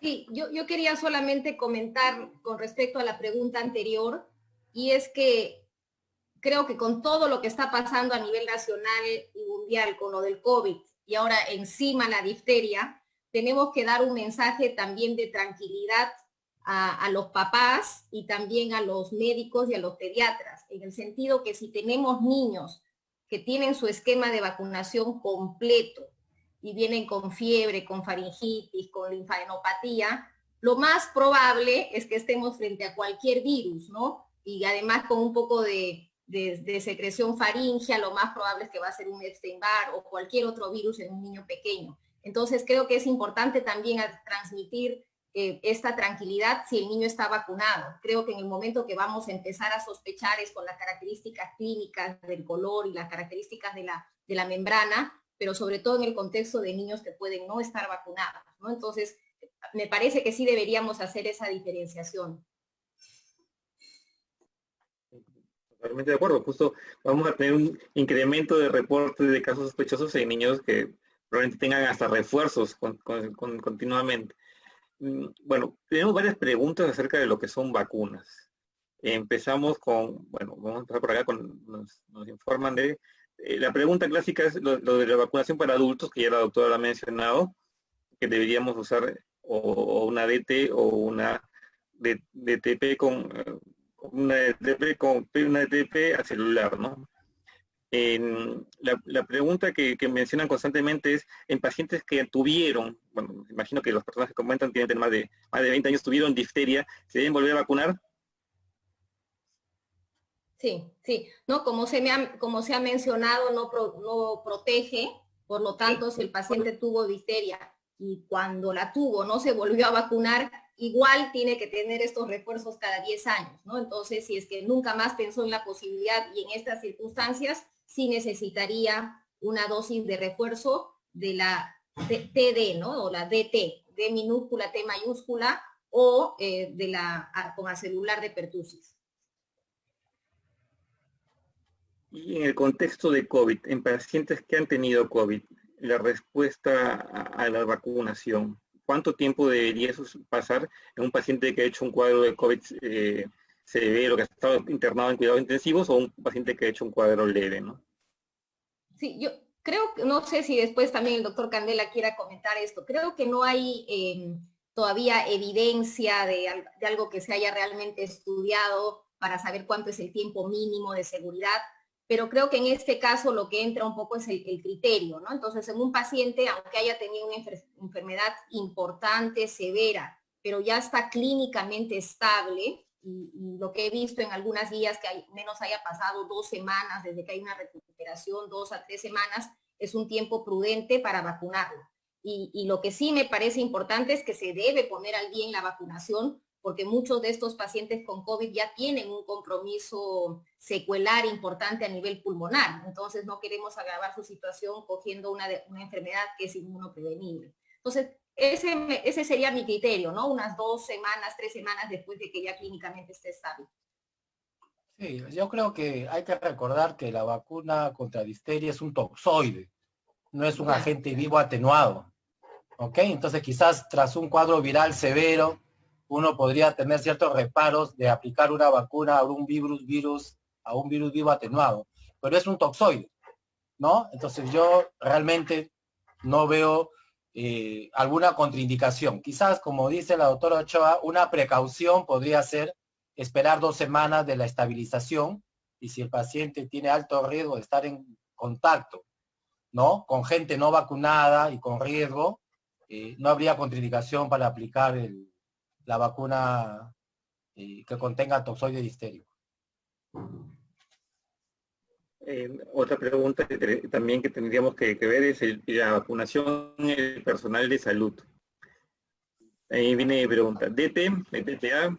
Sí, yo quería solamente comentar con respecto a la pregunta anterior, y es que creo que con todo lo que está pasando a nivel nacional y mundial con lo del COVID y ahora encima la difteria, tenemos que dar un mensaje también de tranquilidad a los papás y también a los médicos y a los pediatras, en el sentido que si tenemos niños que tienen su esquema de vacunación completo y vienen con fiebre, con faringitis, con linfadenopatía, lo más probable es que estemos frente a cualquier virus, ¿no? Y además con un poco de secreción faríngea, lo más probable es que va a ser un Epstein-Barr o cualquier otro virus en un niño pequeño. Entonces creo que es importante también transmitir esta tranquilidad si el niño está vacunado. Creo que en el momento que vamos a empezar a sospechar es con las características clínicas del color y las características de la membrana, pero sobre todo en el contexto de niños que pueden no estar vacunados, ¿no? Entonces, me parece que sí deberíamos hacer esa diferenciación. Totalmente de acuerdo. Justo vamos a tener un incremento de reportes de casos sospechosos en niños que probablemente tengan hasta refuerzos continuamente. Bueno, tenemos varias preguntas acerca de lo que son vacunas. Empezamos con, bueno, vamos a empezar por acá, nos informan de, la pregunta clásica es lo de la vacunación para adultos, que ya la doctora lo ha mencionado, que deberíamos usar o una DT o una DTP con una DTP a celular, ¿no? La pregunta que mencionan constantemente es, en pacientes que tuvieron, bueno, imagino que las personas que comentan tienen más de 20 años, tuvieron difteria, ¿se deben volver a vacunar? Sí, sí. No, como se ha mencionado, no protege, por lo tanto, si el paciente tuvo difteria y cuando la tuvo no se volvió a vacunar, igual tiene que tener estos refuerzos cada 10 años, ¿no? Entonces, si es que nunca más pensó en la posibilidad y en estas circunstancias, sí necesitaría una dosis de refuerzo de la TD, ¿no? O la DT, D minúscula, T mayúscula, o de la celular de pertusis. Y en el contexto de COVID, en pacientes que han tenido COVID, la respuesta a la vacunación, ¿cuánto tiempo debería pasar en un paciente que ha hecho un cuadro de COVID severo, que ha estado internado en cuidados intensivos, o un paciente que ha hecho un cuadro leve, ¿no? Sí, yo creo que, no sé si después también el doctor Candela quiera comentar esto, creo que no hay todavía evidencia de algo que se haya realmente estudiado para saber cuánto es el tiempo mínimo de seguridad, pero creo que en este caso lo que entra un poco es el criterio, ¿no? Entonces, en un paciente, aunque haya tenido una enfermedad importante, severa, pero ya está clínicamente estable, y lo que he visto en algunas guías que al menos haya pasado 2 semanas desde que hay una recuperación, 2 a 3 semanas, es un tiempo prudente para vacunarlo. Y lo que sí me parece importante es que se debe poner al día en la vacunación, porque muchos de estos pacientes con COVID ya tienen un compromiso secuelar importante a nivel pulmonar. Entonces no queremos agravar su situación cogiendo una enfermedad que es inmunoprevenible. Entonces, ese sería mi criterio, ¿no? Unas 2 semanas, 3 semanas después de que ya clínicamente esté estable. Sí, yo creo que hay que recordar que la vacuna contra difteria es un toxoide, no es un agente vivo atenuado. ¿Ok? Entonces quizás tras un cuadro viral severo, uno podría tener ciertos reparos de aplicar una vacuna a un virus vivo atenuado, pero es un toxoide, ¿no? Entonces yo realmente no veo alguna contraindicación. Quizás, como dice la doctora Ochoa, una precaución podría ser esperar 2 semanas de la estabilización, y si el paciente tiene alto riesgo de estar en contacto, ¿no?, con gente no vacunada y con riesgo, no habría contraindicación para aplicar la vacuna que contenga toxoide difterico. Otra pregunta también que tendríamos que ver es la vacunación en el personal de salud. Ahí viene mi pregunta. DT, TPA,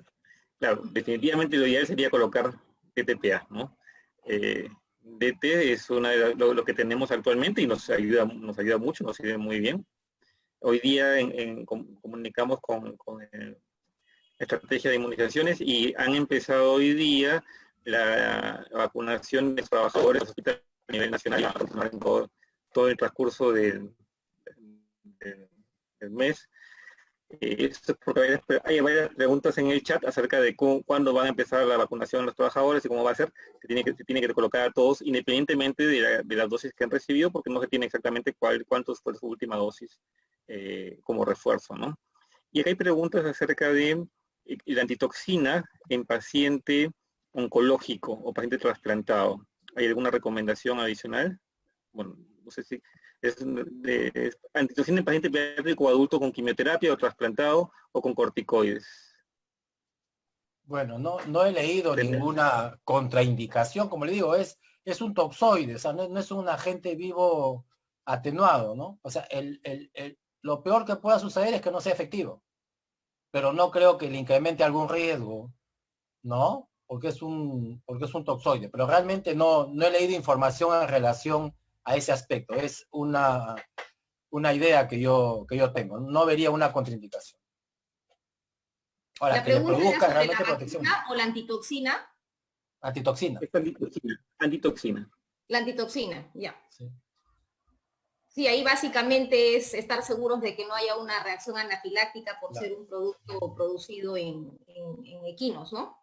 claro, definitivamente lo ideal sería colocar TTPA, ¿no? DT es lo que tenemos actualmente y nos ayuda mucho, nos sirve muy bien. Hoy día comunicamos con estrategia de inmunizaciones y han empezado hoy día la vacunación de trabajadores de hospitales a nivel nacional y va a continuar en todo el transcurso del mes. Esto es porque hay varias preguntas en el chat acerca de cuándo van a empezar la vacunación de los trabajadores y cómo va a ser. Se tiene que colocar a todos independientemente de las dosis que han recibido, porque no se tiene exactamente cuántos fue su última dosis como refuerzo, ¿no? Y acá hay preguntas acerca de la antitoxina en paciente oncológico o paciente trasplantado. ¿Hay alguna recomendación adicional? Bueno, no sé si es antitoxina en paciente pediátrico adulto con quimioterapia o trasplantado o con corticoides. Bueno, no he leído ninguna contraindicación, como le digo, es un toxoide, o sea, no es un agente vivo atenuado, ¿no? O sea, lo peor que pueda suceder es que no sea efectivo, pero no creo que le incremente algún riesgo, ¿no? Porque es un toxoide, pero realmente no he leído información en relación a ese aspecto, es una idea que yo tengo, no vería una contraindicación. Ahora, La que le pregunta era produzca sobre realmente la protección. vacuna o la antitoxina. Antitoxina. Es antitoxina. La antitoxina, ya. Sí. Sí, ahí básicamente es estar seguros de que no haya una reacción anafiláctica por Claro. ser un producto producido en equinos, ¿no?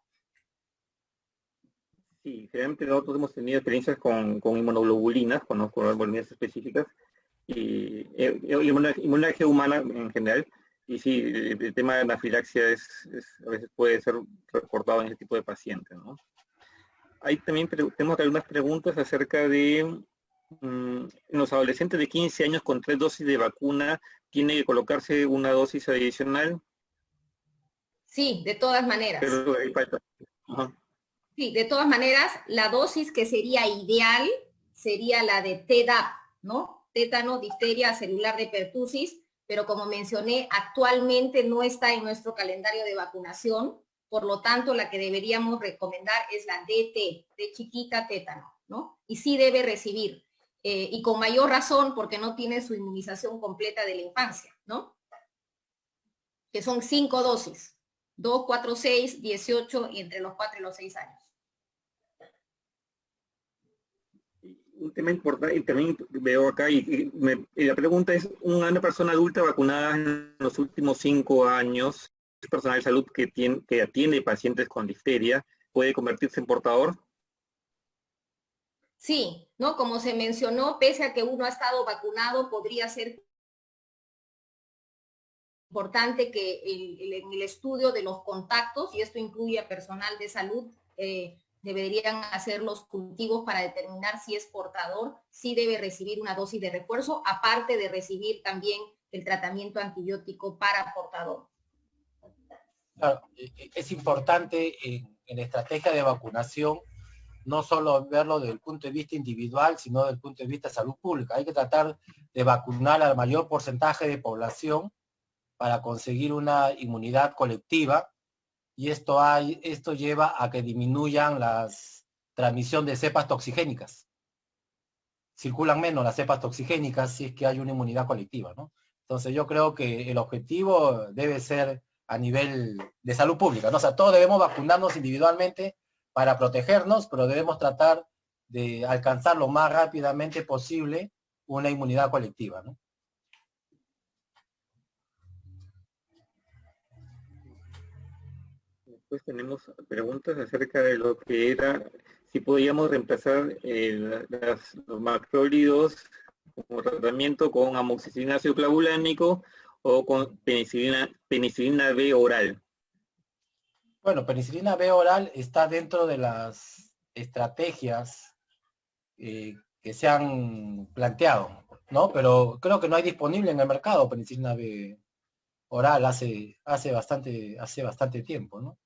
Sí, generalmente nosotros hemos tenido experiencias con inmunoglobulinas, con globulina específicas, y inmunología humana en general, y sí, el tema de anafilaxia a veces puede ser reportado en ese tipo de pacientes, ¿no? Ahí también tenemos algunas preguntas acerca de en los adolescentes de 15 años con 3 dosis de vacuna, ¿tiene que colocarse una dosis adicional? Sí, de todas maneras. Pero ahí falta. Ajá. Sí, de todas maneras, la dosis que sería ideal sería la de Tdap, ¿no? Tétano, difteria, celular de pertusis, pero como mencioné, actualmente no está en nuestro calendario de vacunación, por lo tanto, la que deberíamos recomendar es la DT, de chiquita tétano, ¿no? Y sí debe recibir, y con mayor razón porque no tiene su inmunización completa de la infancia, ¿no? Que son 5 dosis, 2, 4, 6, 18 y entre los 4 y los 6 años. Un tema importante, y también veo acá, y la pregunta es, una persona adulta vacunada en los últimos 5 años, personal de salud que atiende pacientes con difteria, ¿puede convertirse en portador? Sí, ¿no? Como se mencionó, pese a que uno ha estado vacunado, podría ser importante que en el estudio de los contactos, y esto incluye a personal de salud, deberían hacer los cultivos para determinar si es portador, si debe recibir una dosis de refuerzo, aparte de recibir también el tratamiento antibiótico para portador. Claro, es importante en la estrategia de vacunación no solo verlo desde el punto de vista individual, sino desde el punto de vista de salud pública. Hay que tratar de vacunar al mayor porcentaje de población para conseguir una inmunidad colectiva, y esto lleva a que disminuyan las transmisión de cepas toxigénicas. Circulan menos las cepas toxigénicas si es que hay una inmunidad colectiva, ¿no? Entonces yo creo que el objetivo debe ser a nivel de salud pública, ¿no? O sea, todos debemos vacunarnos individualmente para protegernos, pero debemos tratar de alcanzar lo más rápidamente posible una inmunidad colectiva, ¿no? Después tenemos preguntas acerca de lo que era, si podíamos reemplazar los macrólidos como tratamiento con amoxicilina ácido clavulánico o con penicilina B oral. Bueno, penicilina B oral está dentro de las estrategias que se han planteado, ¿no? Pero creo que no hay disponible en el mercado penicilina B oral hace bastante tiempo, ¿no?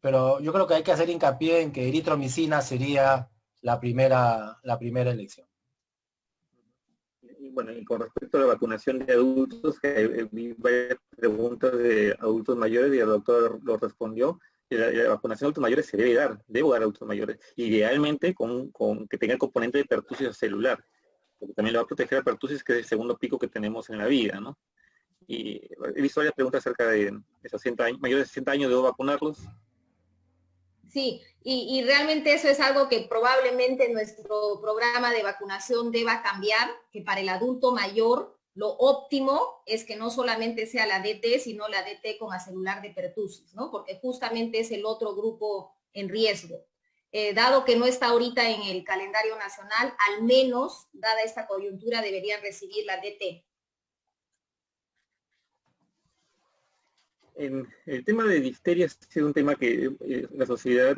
Pero yo creo que hay que hacer hincapié en que eritromicina sería la primera elección. Y bueno, y con respecto a la vacunación de adultos, vi varias preguntas de adultos mayores y el doctor lo respondió. la vacunación de adultos mayores se debe dar, debo dar a adultos mayores, idealmente con que tenga el componente de pertusis celular, porque también le va a proteger a pertusis, que es el segundo pico que tenemos en la vida, ¿no? Y he visto varias preguntas acerca de 60 años, mayores de 60 años, ¿debo vacunarlos? Sí, y realmente eso es algo que probablemente nuestro programa de vacunación deba cambiar, que para el adulto mayor lo óptimo es que no solamente sea la DT, sino la DT con acelular de pertusis, ¿no? Porque justamente es el otro grupo en riesgo. Dado que no está ahorita en el calendario nacional, al menos, dada esta coyuntura, deberían recibir la DT. El tema de difteria ha sido un tema que la sociedad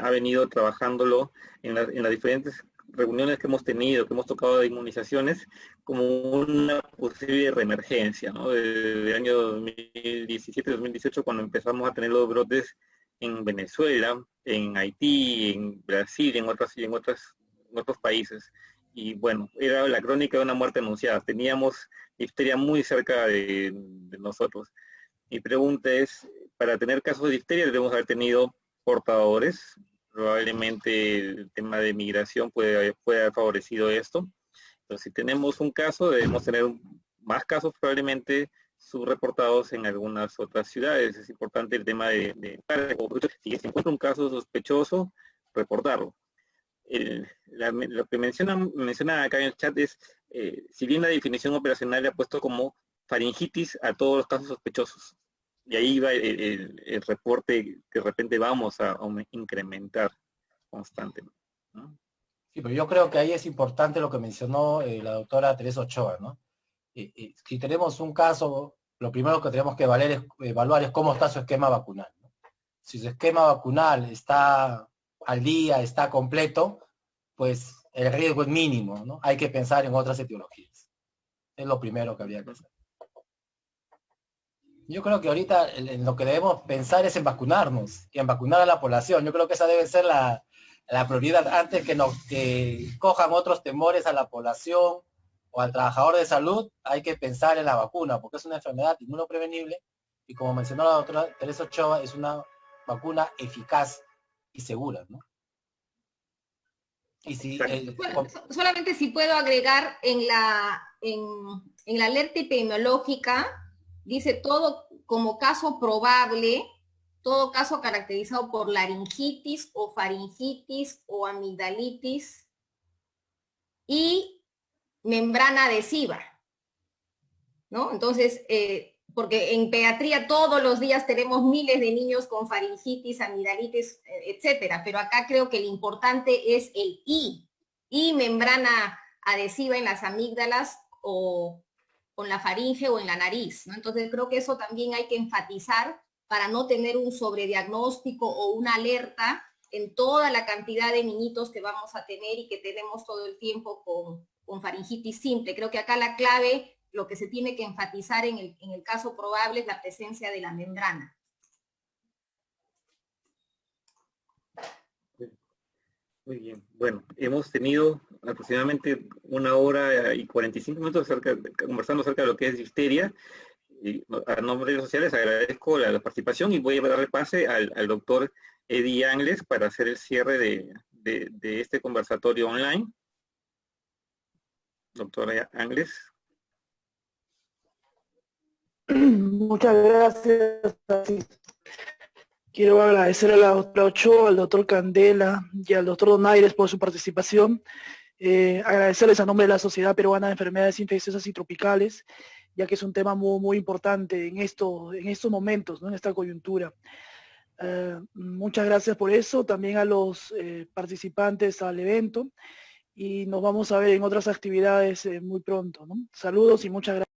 ha venido trabajándolo en las diferentes reuniones que hemos tenido, que hemos tocado de inmunizaciones, como una posible reemergencia, ¿no? Desde el año 2017-2018, cuando empezamos a tener los brotes en Venezuela, en Haití, en Brasil y en otros países. Y bueno, era la crónica de una muerte anunciada. Teníamos difteria muy cerca de nosotros. Mi pregunta es, para tener casos de difteria debemos haber tenido portadores, probablemente el tema de migración puede haber favorecido esto. Pero si tenemos un caso, debemos tener más casos probablemente subreportados en algunas otras ciudades. Es importante el tema si se encuentra un caso sospechoso, reportarlo. Lo que menciona acá en el chat es, si bien la definición operacional le ha puesto como faringitis a todos los casos sospechosos. Y ahí va el reporte que de repente vamos a incrementar constantemente, ¿no? Sí, pero yo creo que ahí es importante lo que mencionó la doctora Teresa Ochoa, ¿no? Si tenemos un caso, lo primero que tenemos que evaluar es cómo está su esquema vacunal, ¿no? Si su esquema vacunal está al día, está completo, pues el riesgo es mínimo, ¿no? Hay que pensar en otras etiologías. Es lo primero que habría que hacer. Yo creo que ahorita en lo que debemos pensar es en vacunarnos y en vacunar a la población. Yo creo que esa debe ser la prioridad antes que cojan otros temores a la población o al trabajador de salud. Hay que pensar en la vacuna porque es una enfermedad inmunoprevenible y como mencionó la doctora Teresa Ochoa, es una vacuna eficaz y segura, ¿no? Y si, bueno, solamente si puedo agregar en la alerta epidemiológica, dice todo como caso probable, todo caso caracterizado por laringitis o faringitis o amigdalitis y membrana adhesiva, ¿no? Entonces, porque en pediatría todos los días tenemos miles de niños con faringitis, amigdalitis, etcétera, pero acá creo que lo importante es el y membrana adhesiva en las amígdalas o con la faringe o en la nariz, ¿no? Entonces creo que eso también hay que enfatizar para no tener un sobrediagnóstico o una alerta en toda la cantidad de niñitos que vamos a tener y que tenemos todo el tiempo con faringitis simple. Creo que acá la clave, lo que se tiene que enfatizar en el caso probable es la presencia de la membrana. Muy bien. Bueno, hemos tenido aproximadamente 1 hora y 45 minutos conversando acerca de lo que es difteria. Y a nombre de los sociales agradezco la participación y voy a darle pase al doctor Eddie Angles para hacer el cierre de este conversatorio online. Doctora Angles. Muchas gracias. Quiero agradecer a la doctora Ochoa, al doctor Candela y al doctor Donaires por su participación. Agradecerles a nombre de la Sociedad Peruana de Enfermedades Infecciosas y Tropicales, ya que es un tema muy, muy importante en estos momentos, ¿no? En esta coyuntura. Muchas gracias por eso, también a los participantes al evento, y nos vamos a ver en otras actividades muy pronto, ¿no? Saludos y muchas gracias.